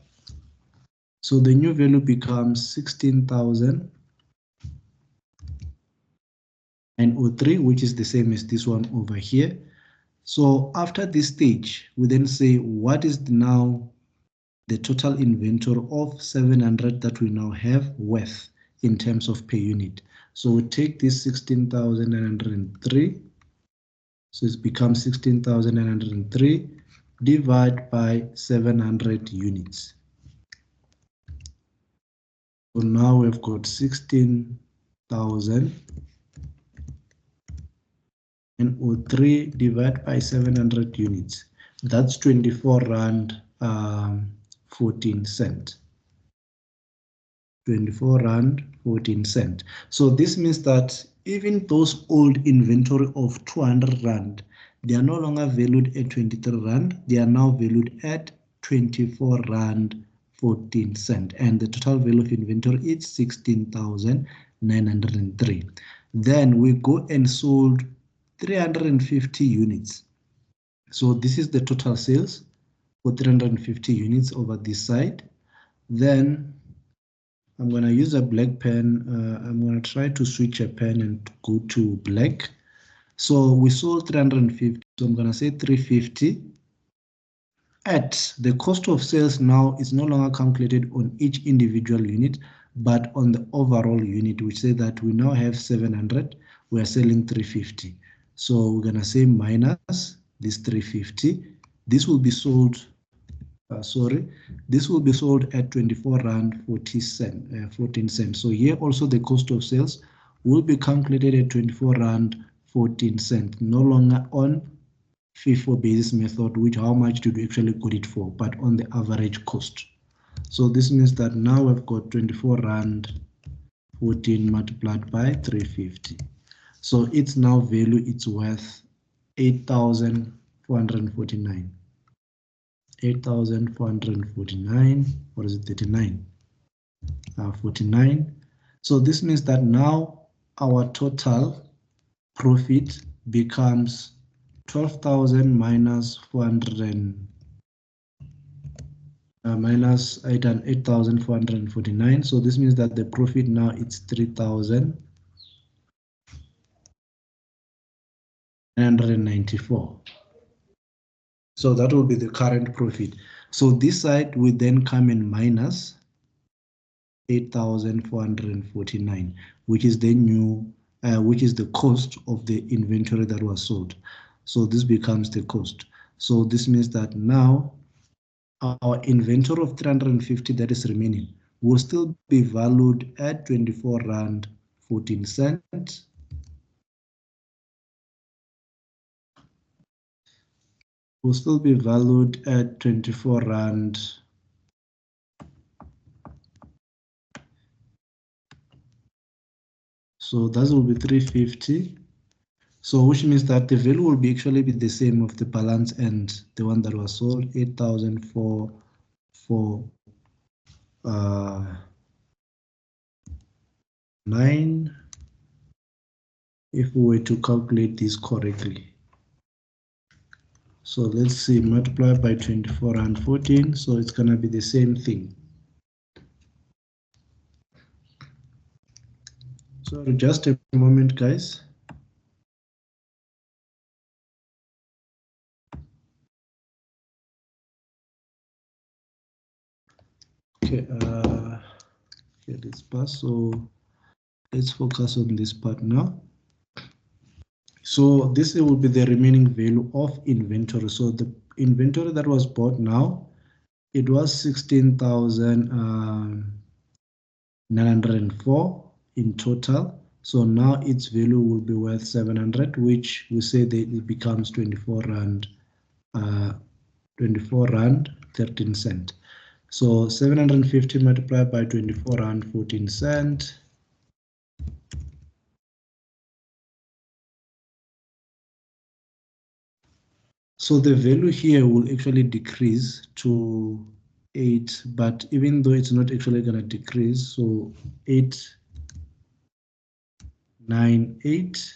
So the new value becomes 16,903, which is the same as this one over here. So after this stage, we then say what is now the total inventory of 700 that we now have worth in terms of per unit. So we take this 16,903. So it becomes 16,903 divided by 700 units. So now we've got 16,903 divided by 700 units. That's 24 Rand 14 cent. 24 Rand 14 cent. So this means that even those old inventory of 200 Rand, they are no longer valued at 23 Rand. They are now valued at 24 Rand 14 cent. And the total value of inventory is 16,903. Then we go and sold 350 units. So this is the total sales. for 350 units over this side. Then I'm going to use a black pen. I'm going to try to switch a pen and go to black. So we sold 350. So I'm going to say 350. At the cost of sales now is no longer calculated on each individual unit, but on the overall unit, which say that we now have 700. We are selling 350. So we're going to say minus this 350. This will be sold. This will be sold at 24 Rand 14 cents. So here also the cost of sales will be calculated at 24 Rand 14 cents, no longer on FIFO basis method, which how much did we actually got it for, but on the average cost. So this means that now we've got 24 Rand 14 multiplied by 350. So it's now value, it's worth 8,449. 8,449, what is it, 39? 49. So this means that now our total profit becomes 12,000 minus 400 minus 8,449. So this means that the profit now it's 3,994. So that will be the current profit. So this side will then come in minus 8,449, which is the new, which is the cost of the inventory that was sold. So this becomes the cost. So this means that now our inventory of 350 that is remaining will still be valued at 24 Rand 14 cents. Will still be valued at 24 Rand. So that will be 350. So which means that the value will be actually be the same of the balance and the one that was sold, 8,449. If we were to calculate this correctly. So let's see, multiply by 24 and 14. So it's going to be the same thing. So just a moment, guys. Okay, let's pass. So let's focus on this part now. So this will be the remaining value of inventory. So the inventory that was bought now, it was 16,904 in total. So now its value will be worth 700, which we say that it becomes 24 Rand 13 cent. So 750 multiplied by 24 Rand 14 cent. So the value here will actually decrease to 8, but even though it's not actually going to decrease, so 898.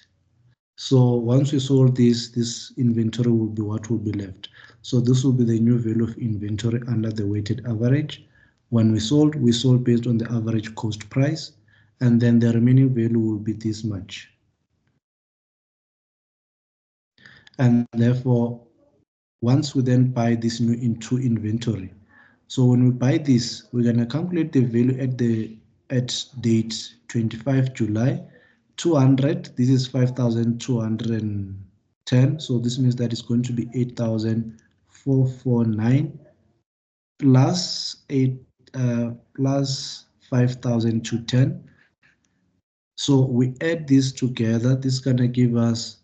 So once we sold this inventory will be what will be left. So this will be the new value of inventory under the weighted average. When we sold based on the average cost price, and then the remaining value will be this much. And therefore, once we then buy this new into inventory, so when we buy this, we're going to calculate the value at date 25 July 200. This is 5,210. So this means that it's going to be 8,449 plus 5,210. So we add this together. This is going to give us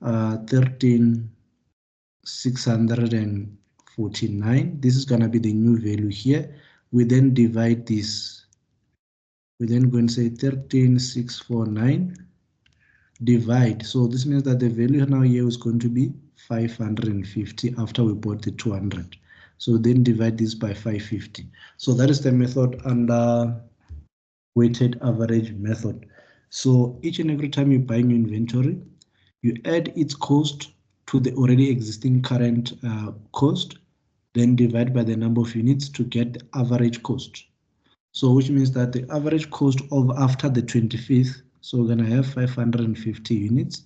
13,649. This is going to be the new value here. We then divide this. We then go and say 13,649 divide. So this means that the value now here is going to be 550 after we bought the 200. So then divide this by 550. So that is the method under weighted average method. So each and every time you buy new inventory, you add its cost to the already existing current cost, then divide by the number of units to get the average cost. So which means that the average cost of after the 25th, so we're going to have 550 units.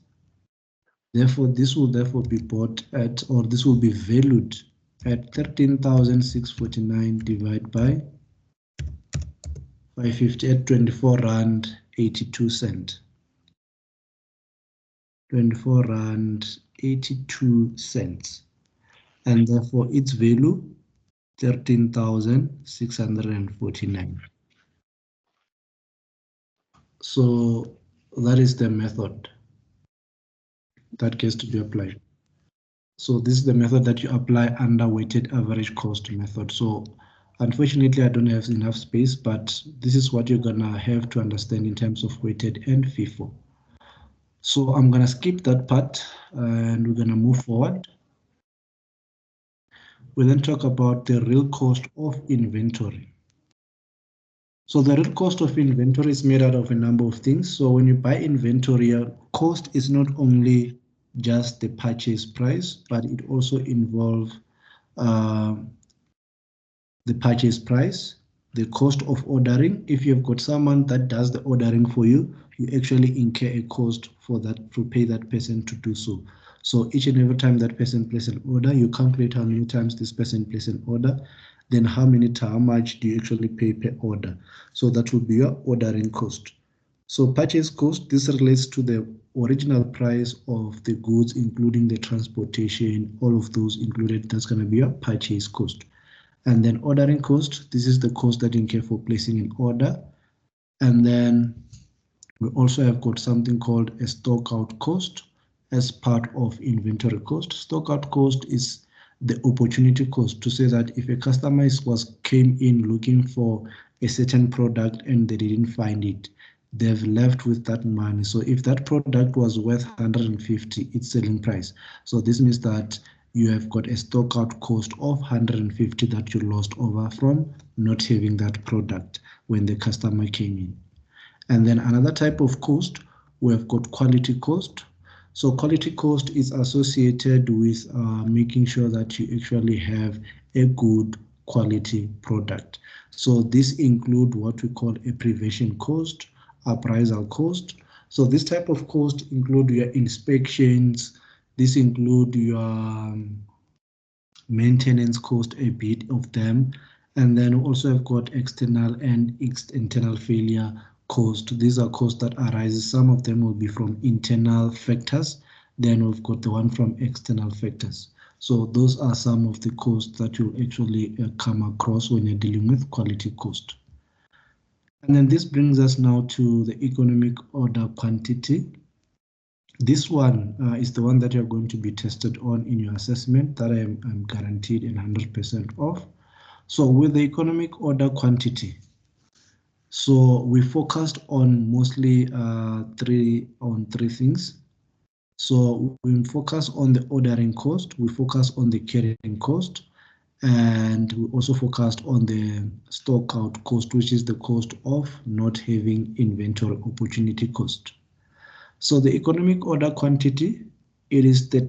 Therefore, this will therefore be bought at, or this will be valued at 13,649 divided by 550 at 24 Rand 82 cent. 24 Rand 82 cents. And therefore its value 13,649. So that is the method that gets to be applied. So this is the method that you apply under weighted average cost method. So unfortunately, I don't have enough space, but this is what you're gonna have to understand in terms of weighted and FIFO. So I'm gonna skip that part and we're gonna move forward. We then talk about the real cost of inventory. So the real cost of inventory is made out of a number of things. So when you buy inventory, your cost is not only just the purchase price, but it also involves the purchase price, the cost of ordering. If you've got someone that does the ordering for you, you actually incur a cost for that, to pay that person to do so. So each and every time that person places an order, you calculate how many times this person places an order, then how much do you actually pay per order. So that will be your ordering cost. So purchase cost, this relates to the original price of the goods, including the transportation, all of those included. That's going to be your purchase cost. And then ordering cost, this is the cost that you incur for placing an order. And then we also have got something called a stock out cost as part of inventory cost. Stock out cost is the opportunity cost, to say that if a customer came in looking for a certain product and they didn't find it, they've left with that money. So if that product was worth 150, its selling price. So this means that you have got a stock out cost of 150 that you lost over from not having that product when the customer came in. And then another type of cost, we have got quality cost. So quality cost is associated with making sure that you actually have a good quality product. So this include what we call a prevention cost, appraisal cost. So this type of cost include your inspections, this include your maintenance cost, a bit of them, and then we also have got external and internal failure cost. These are costs that arise. Some of them will be from internal factors. Then we've got the one from external factors. So those are some of the costs that you actually come across when you're dealing with quality cost. And then this brings us now to the economic order quantity. This one is the one that you're going to be tested on in your assessment, that I'm guaranteed and 100% of. So with the economic order quantity, so we focused on mostly three things. So we focus on the ordering cost, we focus on the carrying cost, and we also focused on the stock out cost, which is the cost of not having inventory opportunity cost. So the economic order quantity, it is the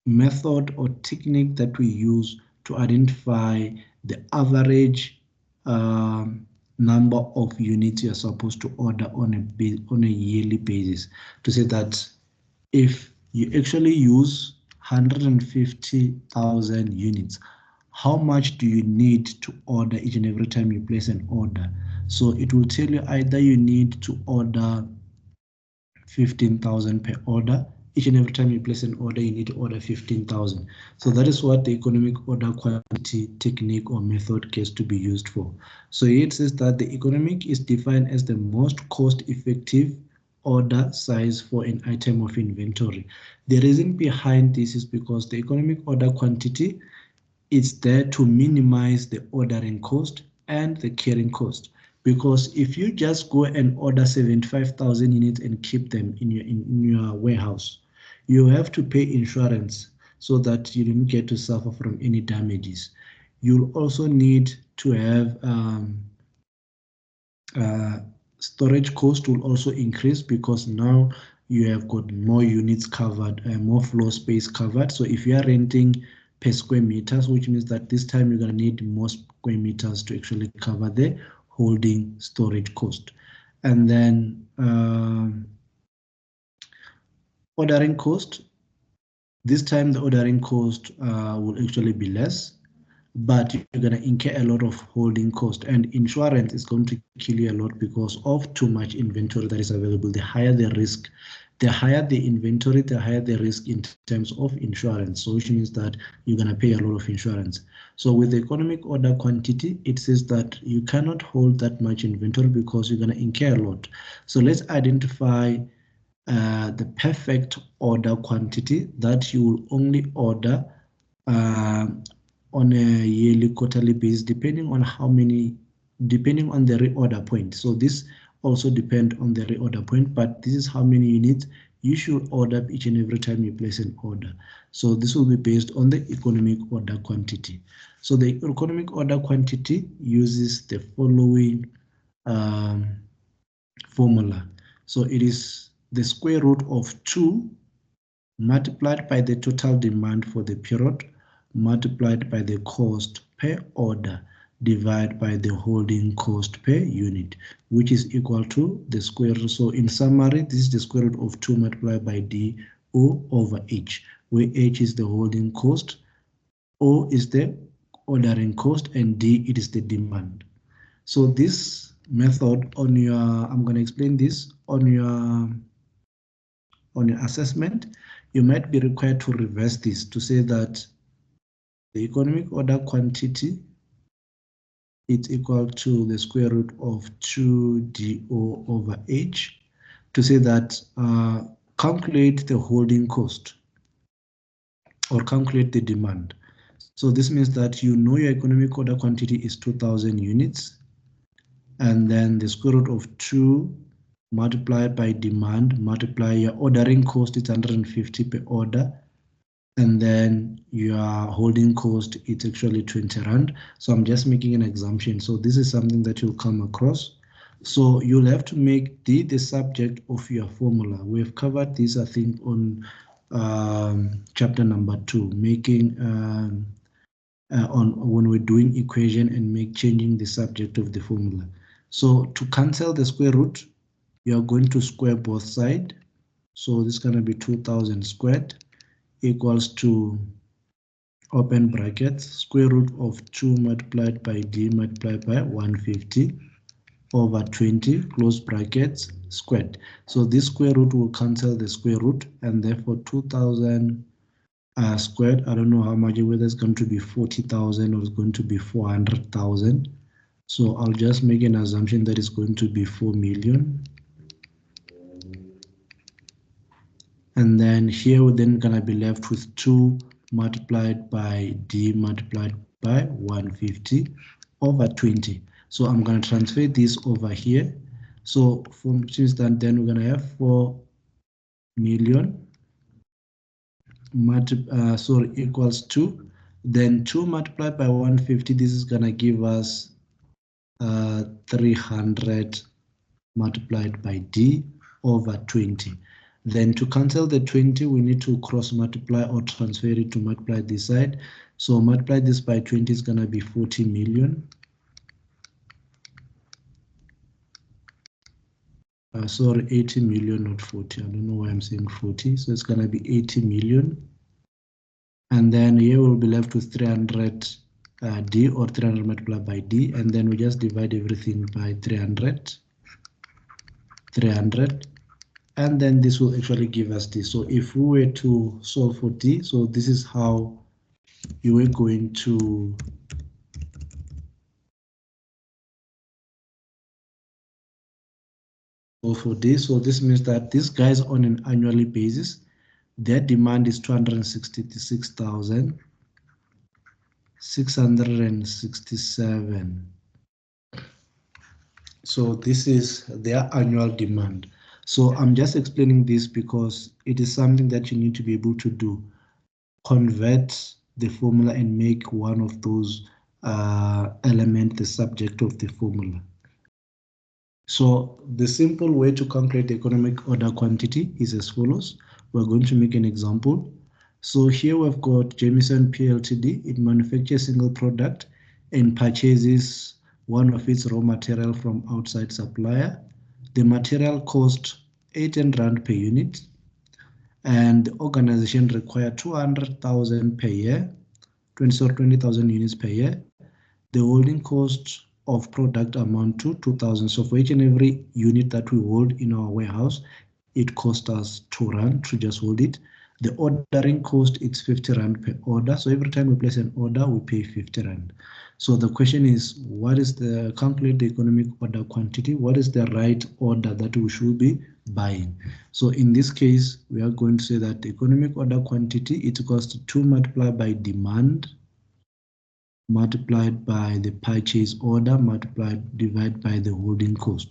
method or technique that we use to identify the average number of units you're supposed to order on a yearly basis. To say that if you actually use 150,000 units, how much do you need to order each and every time you place an order? So it will tell you either you need to order 15,000 per order. Each and every time you place an order, you need to order 15,000. So that is what the economic order quantity technique or method gets to be used for. So it says that the economic is defined as the most cost-effective order size for an item of inventory. The reason behind this is because the economic order quantity is there to minimize the ordering cost and the carrying cost. Because if you just go and order 75,000 units and keep them in your warehouse, you have to pay insurance so that you don't get to suffer from any damages. You'll also need to have storage cost will also increase because now you have got more units covered, more floor space covered. So if you are renting per square meters, which means that this time you're going to need more square meters to actually cover the holding storage cost. And then ordering cost. This time the ordering cost will actually be less, but you're going to incur a lot of holding cost, and insurance is going to kill you a lot because of too much inventory that is available. The higher the risk, the higher the inventory, the higher the risk in terms of insurance. So which means that you're going to pay a lot of insurance. So with the economic order quantity, it says that you cannot hold that much inventory because you're going to incur a lot. So let's identify the perfect order quantity that you will only order on a yearly, quarterly basis, depending on how many, depending on the reorder point. So this also depends on the reorder point, but this is how many units you should order each and every time you place an order. So this will be based on the economic order quantity. So the economic order quantity uses the following formula. So it is the square root of 2 multiplied by the total demand for the period multiplied by the cost per order divided by the holding cost per unit, which is equal to the square root. So in summary, this is the square root of 2 multiplied by D O over H, where H is the holding cost, O is the ordering cost, and D it is the demand. So this method on your, I'm going to explain this on your assessment, you might be required to reverse this to say that the economic order quantity is equal to the square root of 2DO over H, to say that calculate the holding cost or calculate the demand. So this means that you know your economic order quantity is 2,000 units, and then the square root of 2 multiplied by demand, multiply your ordering cost, it's 150 per order, and then your holding cost, it's actually 20 Rand. So I'm just making an assumption. So this is something that you'll come across. So you'll have to make D the subject of your formula. We've covered this, I think, on chapter number 2, making on when we're doing equation and changing the subject of the formula. So to cancel the square root, you are going to square both sides. So this is going to be 2,000 squared equals to, open brackets, square root of 2 multiplied by D multiplied by 150 over 20, close brackets, squared. So this square root will cancel the square root, and therefore 2,000 squared, I don't know how much, whether it's going to be 40,000 or it's going to be 400,000. So I'll just make an assumption that it's going to be 4 million. And then here we're then gonna be left with 2 multiplied by D multiplied by 150 over 20. So I'm gonna transfer this over here. So from since then we're gonna have 4 million equals 2. Then 2 multiplied by 150, this is gonna give us 300 multiplied by D over 20. Then to cancel the 20, we need to cross multiply or transfer it to multiply this side. So multiply this by 20 is going to be 40 million. Sorry, 80 million, not 40. I don't know why I'm saying 40. So it's going to be 80 million. And then here we'll be left with 300 D, or 300 multiplied by D. And then we just divide everything by 300. And then this will actually give us this. So if we were to solve for D, so this is how you were going to solve for D. So this means that these guys on an annually basis, their demand is 266,667. So this is their annual demand. So I'm just explaining this because it is something that you need to be able to do. Convert the formula and make one of those elements the subject of the formula. So the simple way to calculate the economic order quantity is as follows. We're going to make an example. So here we've got Jamieson PLTD. It manufactures single product and purchases one of its raw material from outside supplier. The material cost 18 Rand per unit, and the organization require 200,000 per year, 20,000 units per year. The holding cost of product amount to 2,000. So for each and every unit that we hold in our warehouse, it costs us 2 Rand to just hold it. The ordering cost, it's 50 Rand per order. So every time we place an order, we pay 50 Rand. So the question is, what is the calculate the economic order quantity? What is the right order that we should be buying? So in this case, we are going to say that the economic order quantity, it equals to 2 multiplied by demand multiplied by the purchase order divided by the holding cost.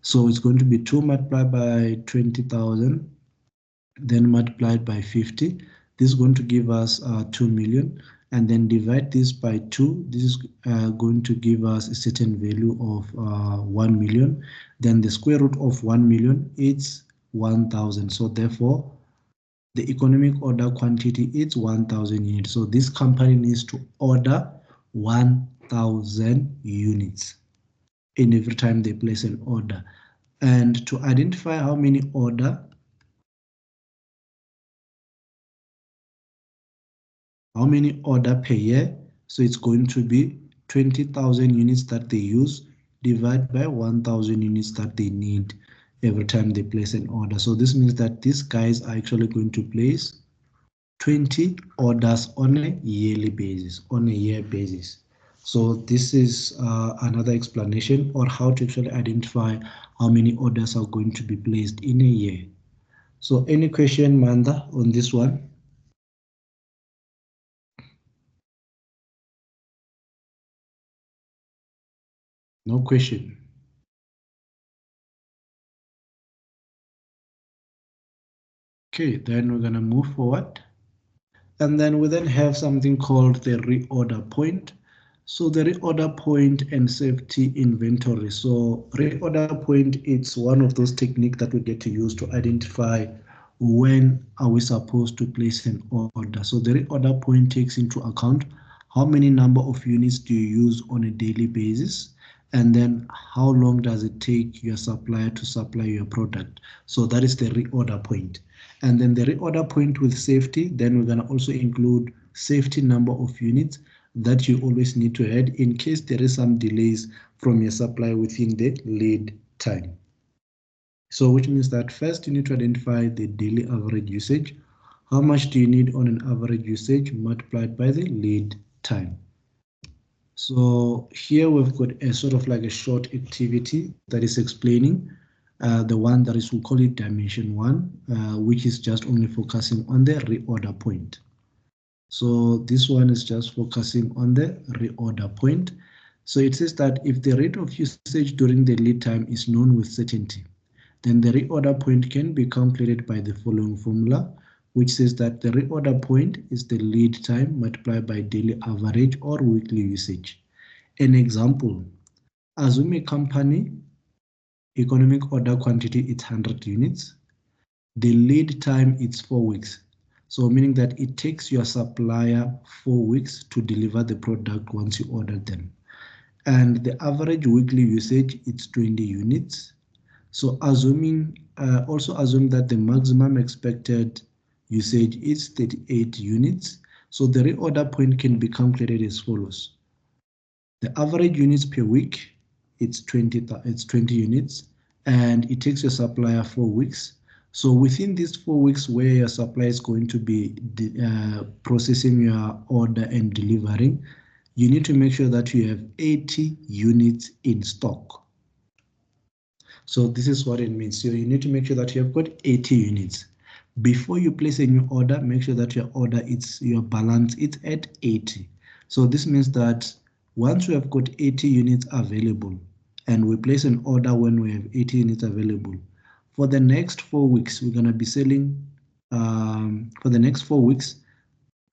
So it's going to be 2 multiplied by 20,000, then multiplied by 50. This is going to give us 2 million, and then divide this by 2. This is going to give us a certain value of 1 million. Then the square root of 1 million is 1,000. So therefore, the economic order quantity is 1,000 units. So this company needs to order 1,000 units in every time they place an order. And to identify how many order per year, so it's going to be 20,000 units that they use divided by 1,000 units that they need every time they place an order. So this means that these guys are actually going to place 20 orders on a yearly basis, on a year basis. So this is another explanation or how to actually identify how many orders are going to be placed in a year. So any question, Manda, on this one? No question. Okay, then we're gonna move forward. And then we then have something called the reorder point. So the reorder point and safety inventory. So reorder point, it's one of those techniques that we get to use to identify when are we supposed to place an order. So the reorder point takes into account how many number of units do you use on a daily basis, and then how long does it take your supplier to supply your product. So that is the reorder point. And then the reorder point with safety, then we're going to also include safety number of units that you always need to add in case there is some delays from your supplier within the lead time. So which means that first you need to identify the daily average usage. How much do you need on an average usage multiplied by the lead time? So here we've got a sort of like a short activity that is explaining the one that is, we call it dimension 1, which is just only focusing on the reorder point. So this one is just focusing on the reorder point. So it says that if the rate of usage during the lead time is known with certainty, then the reorder point can be calculated by the following formula, which says that the reorder point is the lead time multiplied by daily average or weekly usage. An example, assume a company economic order quantity is 100 units. The lead time is 4 weeks. So meaning that it takes your supplier 4 weeks to deliver the product once you order them. And the average weekly usage is 20 units. So also assume that the maximum expected usage is 38 units. So the reorder point can be calculated as follows. The average units per week, it's 20 units, and it takes your supplier 4 weeks. So within these 4 weeks where your supplier is going to be processing your order and delivering, you need to make sure that you have 80 units in stock. So this is what it means. So you need to make sure that you have got 80 units. Before you place a new order, make sure that your order, your balance, it's at 80. So this means that once we have got 80 units available and we place an order when we have 80 units available, for the next 4 weeks, we're going to be selling, for the next 4 weeks,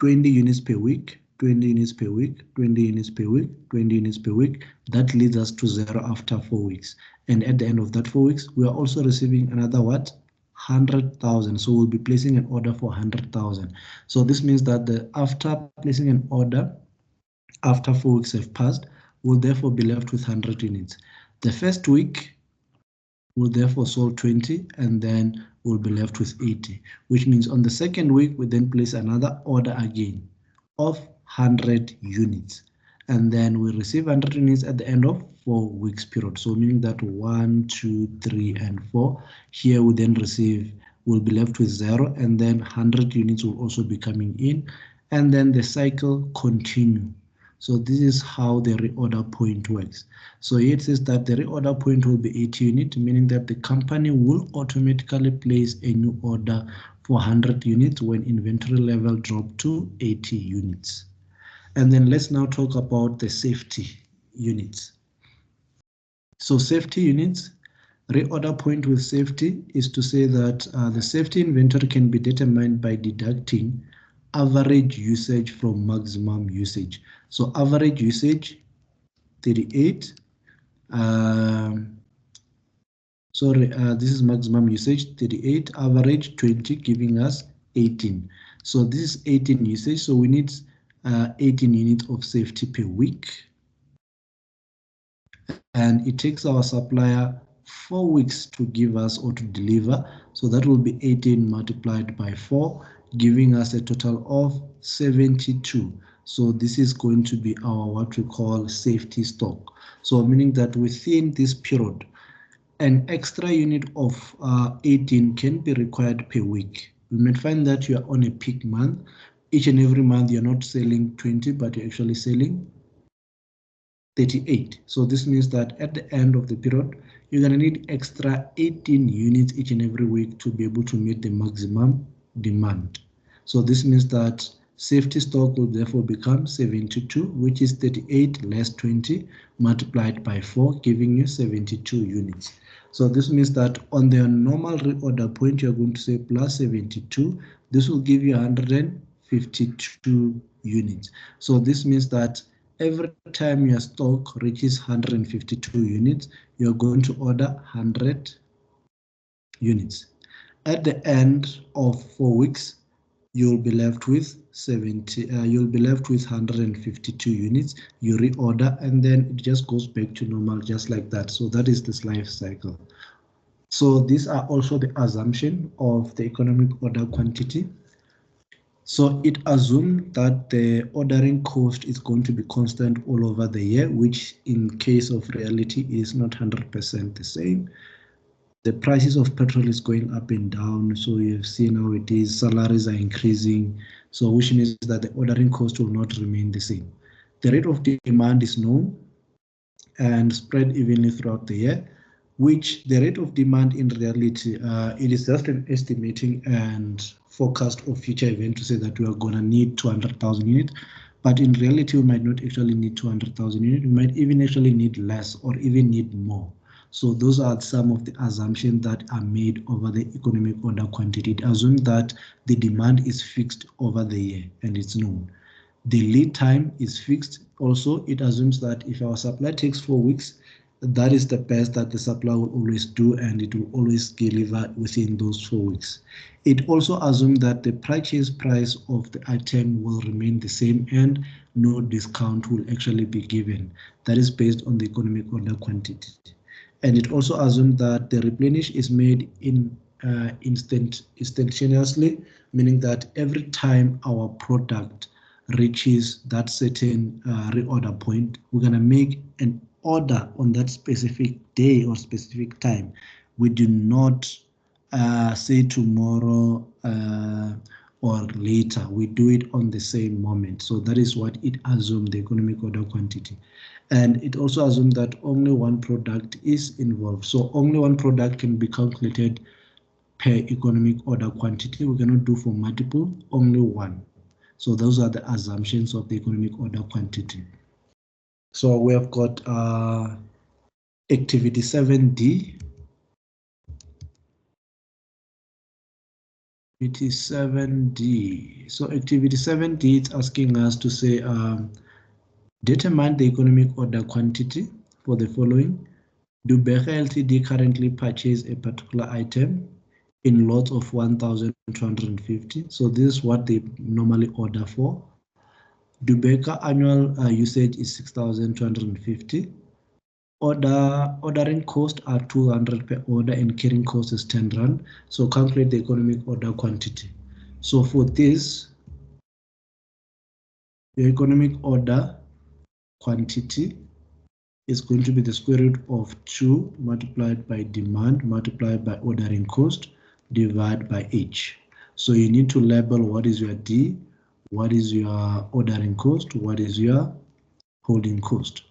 20 units per week, 20 units per week, 20 units per week, 20 units per week. That leads us to 0 after 4 weeks. And at the end of that 4 weeks, we are also receiving another what? 100,000. So we'll be placing an order for 100,000. So this means that after placing an order, after 4 weeks have passed, we'll therefore be left with 100 units. The first week will therefore sold 20, and then we'll be left with 80, which means on the second week, we then place another order again of 100 units. And then we receive 100 units at the end of 4 weeks period. So meaning that 1, 2, 3, and 4. Here we then we'll be left with 0, and then 100 units will also be coming in. And then the cycle continue. So this is how the reorder point works. So here it says that the reorder point will be 80 units, meaning that the company will automatically place a new order for 100 units when inventory level drop to 80 units. And then let's now talk about the safety units. So safety units, reorder point with safety is to say that the safety inventory can be determined by deducting average usage from maximum usage. So average usage 38. This is maximum usage 38, average 20, giving us 18. So this is 18 usage. So we need 18 units of safety per week. And it takes our supplier 4 weeks to give us or to deliver. So that will be 18 multiplied by 4, giving us a total of 72. So this is going to be our what we call safety stock. So meaning that within this period, an extra unit of 18 can be required per week. You might find that you are on a peak month. Each and every month you're not selling 20, but you're actually selling 38. So this means that at the end of the period, you're going to need extra 18 units each and every week to be able to meet the maximum demand. So this means that safety stock will therefore become 72, which is 38 less 20 multiplied by 4, giving you 72 units. So this means that on the normal reorder point, you're going to say plus 72. This will give you 152 units. So this means that every time your stock reaches 152 units, you're going to order 100 units. At the end of 4 weeks, you'll be left with 152 units. You reorder, and then it just goes back to normal, just like that. So that is this life cycle. So these are also the assumption of the economic order quantity. So it assumes that the ordering cost is going to be constant all over the year, which in case of reality is not 100% the same. The prices of petrol is going up and down. So you've seen how it is, salaries are increasing. So which means that the ordering cost will not remain the same. The rate of demand is known and spread evenly throughout the year, which the rate of demand in reality, it is just an estimating and forecast of future event to say that we are going to need 200,000 units, but in reality, we might not actually need 200,000 units. We might even actually need less or even need more. So those are some of the assumptions that are made over the economic order quantity. It assumes that the demand is fixed over the year and it's known. The lead time is fixed. Also, it assumes that if our supply takes 4 weeks, that is the best that the supplier will always do, and it will always deliver within those 4 weeks. It also assumes that the purchase price of the item will remain the same and no discount will actually be given. That is based on the economic order quantity. And it also assumes that the replenish is made instantaneously, meaning that every time our product reaches that certain reorder point, we're going to make an order on that specific day or specific time. We do not say tomorrow or later. We do it on the same moment. So that is what it assumes, the economic order quantity. And it also assumes that only one product is involved. So only one product can be calculated per economic order quantity. We cannot do for multiple, only one. So those are the assumptions of the economic order quantity. So we have got activity 7D. Activity 7D. So activity 7D is asking us to say, determine the economic order quantity for the following. Do Berger Ltd currently purchase a particular item in lots of 1,250. So this is what they normally order for. Dubeca annual usage is 6,250. Ordering cost are 200 per order and carrying cost is 10 rand. So calculate the economic order quantity. So for this, the economic order quantity is going to be the square root of 2 multiplied by demand multiplied by ordering cost divided by H. So you need to label what is your D, what is your ordering cost, what is your holding cost.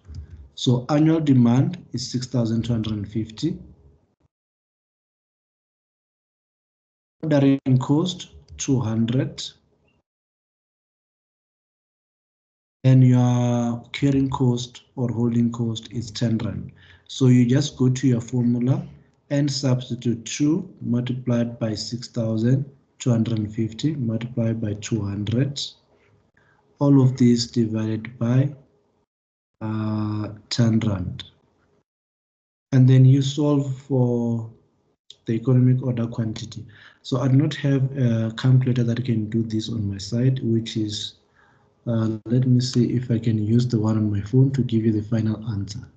So annual demand is 6,250. Ordering cost 200. And your carrying cost or holding cost is 10 rand. So you just go to your formula and substitute 2 multiplied by 6,250 multiplied by 200. All of this divided by 10 rand. And then you solve for the economic order quantity. So I do not have a calculator that can do this on my side, which is let me see if I can use the one on my phone to give you the final answer.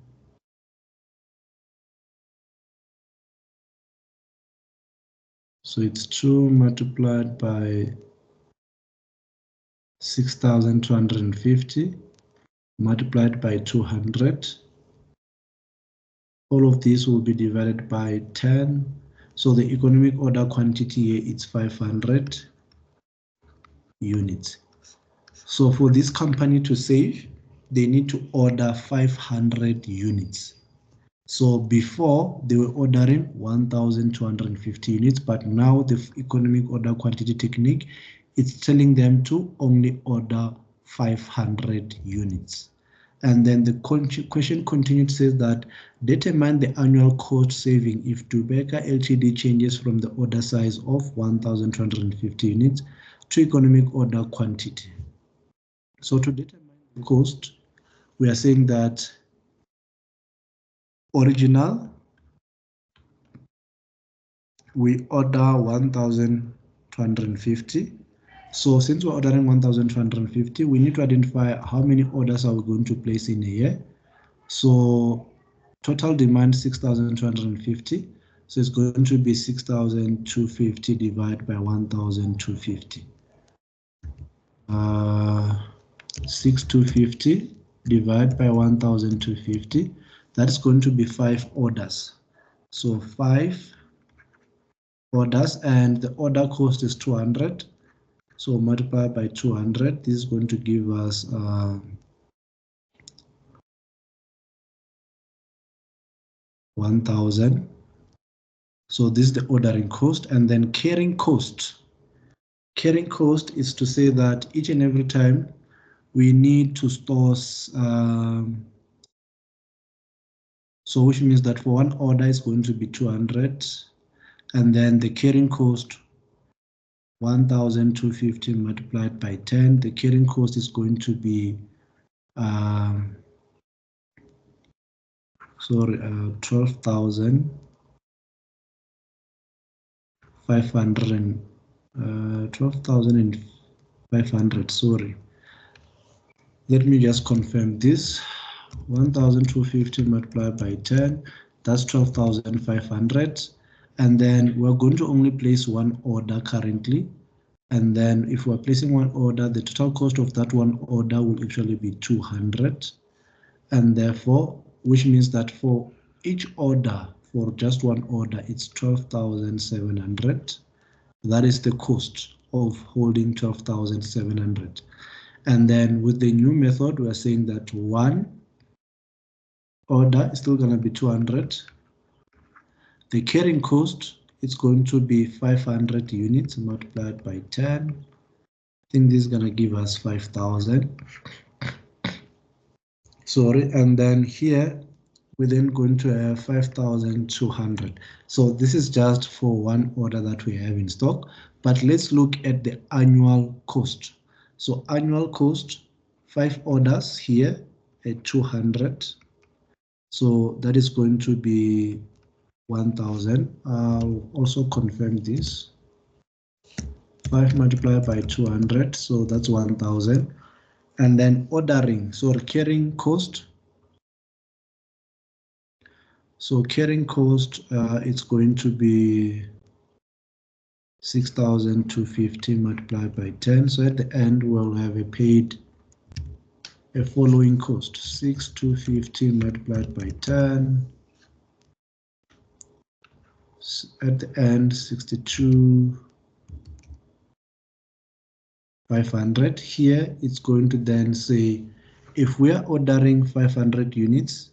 So it's 2 multiplied by 6,250 multiplied by 200. All of this will be divided by 10. So the economic order quantity here is 500 units. So for this company to save, they need to order 500 units. So before they were ordering 1,250 units, but now the economic order quantity technique is telling them to only order 500 units. And then the question continued says that determine the annual cost saving if Dubeca Ltd changes from the order size of 1,250 units to economic order quantity. So to determine the cost, we are saying that original, we order 1,250. So since we're ordering 1,250, we need to identify how many orders are we going to place in a year. So total demand 6,250. So it's going to be 6,250 divided by 1,250. 6,250 divided by 1,250. That's going to be 5 orders. So 5 orders, and the order cost is 200. So multiply by 200. This is going to give us 1,000. So this is the ordering cost, and then carrying cost. Carrying cost is to say that each and every time we need to store, so which means that for one order is going to be 200, and then the carrying cost 1,250 multiplied by 10. The carrying cost is going to be 12,500. 12,500. Sorry. Let me just confirm this. 1,250 multiplied by 10. That's 12,500. And then we're going to only place one order currently. And then if we're placing one order, the total cost of that one order will actually be 200. And therefore, which means that for each order, for just one order, it's 12,700. That is the cost of holding 12,700. And then with the new method, we're saying that one order is still going to be 200. The carrying cost is going to be 500 units multiplied by 10. I think this is going to give us 5,000. Sorry, and then here we're then going to have 5,200. So this is just for one order that we have in stock, but let's look at the annual cost. So annual cost, 5 orders here at 200. So that is going to be 1,000. I'll also confirm this. 5 multiplied by 200, so that's 1,000. And then ordering, so carrying cost. So carrying cost, it's going to be 6,250 multiplied by 10. So at the end, we'll have a following cost, 6,250 multiplied by 10. At the end, 62,500. Here, it's going to then say, if we are ordering 500 units,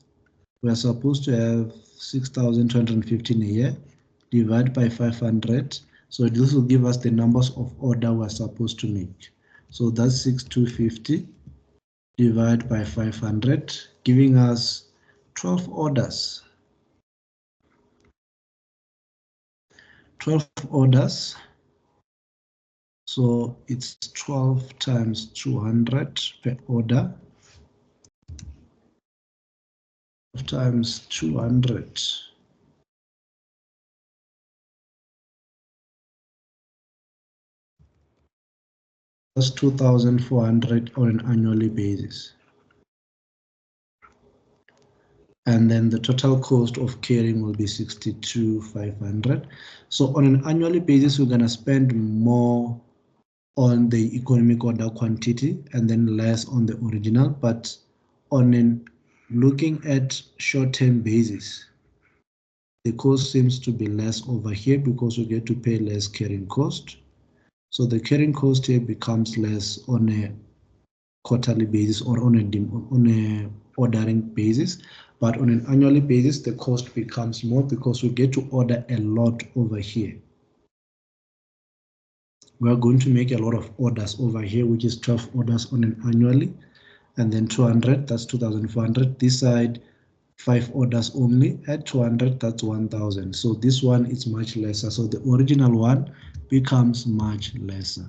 we are supposed to have 6,215 a year, divide by 500. So this will give us the numbers of order we're supposed to make. So that's 6,250 divided by 500, giving us 12 orders. 12 orders. So it's 12 times 200 per order. Times 200. That's 2,400 on an annually basis. And then the total cost of carrying will be 62,500. So on an annually basis, we're going to spend more on the economic order quantity and then less on the original. But on an looking at short-term basis, the cost seems to be less over here because we get to pay less carrying cost. So the carrying cost here becomes less on a quarterly basis or on a ordering basis, but on an annually basis, the cost becomes more because we get to order a lot over here. We are going to make a lot of orders over here, which is 12 orders on an annually, and then 200, that's 2,400. This side, 5 orders only. At 200, that's 1,000. So this one is much lesser. So the original one becomes much lesser.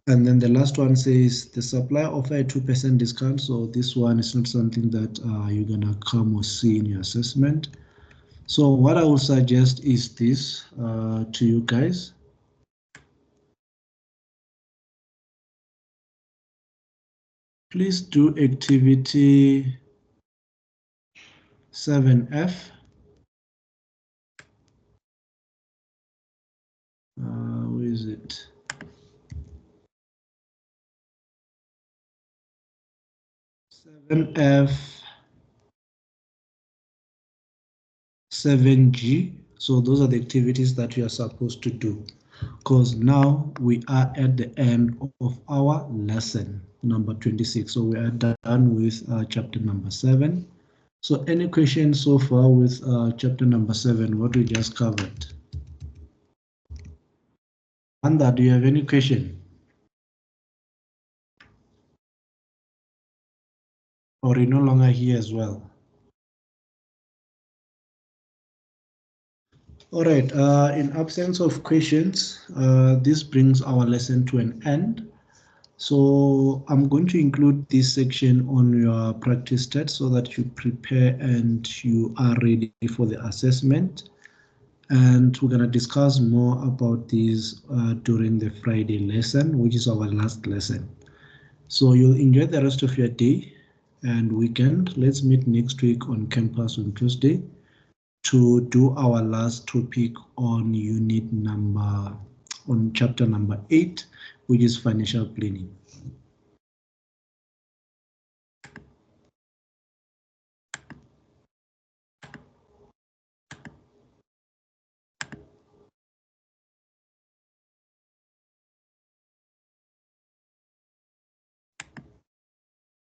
And then the last one says the supplier offer a 2% discount. So this one is not something that you're gonna come or see in your assessment. So what I will suggest is this to you guys. Please do activity 7F. Where is it? F 7G. So those are the activities that you are supposed to do, because now we are at the end of our lesson number 26. So we are done with chapter number 7. So any questions so far with chapter number 7, what we just covered? Anda, do you have any question? Or are you no longer here as well? All right, in absence of questions, this brings our lesson to an end. So I'm going to include this section on your practice stats so that you prepare and you are ready for the assessment. And we're going to discuss more about these during the Friday lesson, which is our last lesson. So you'll enjoy the rest of your day and weekend. Let's meet next week on campus on Tuesday to do our last topic on chapter number 8, which is financial planning.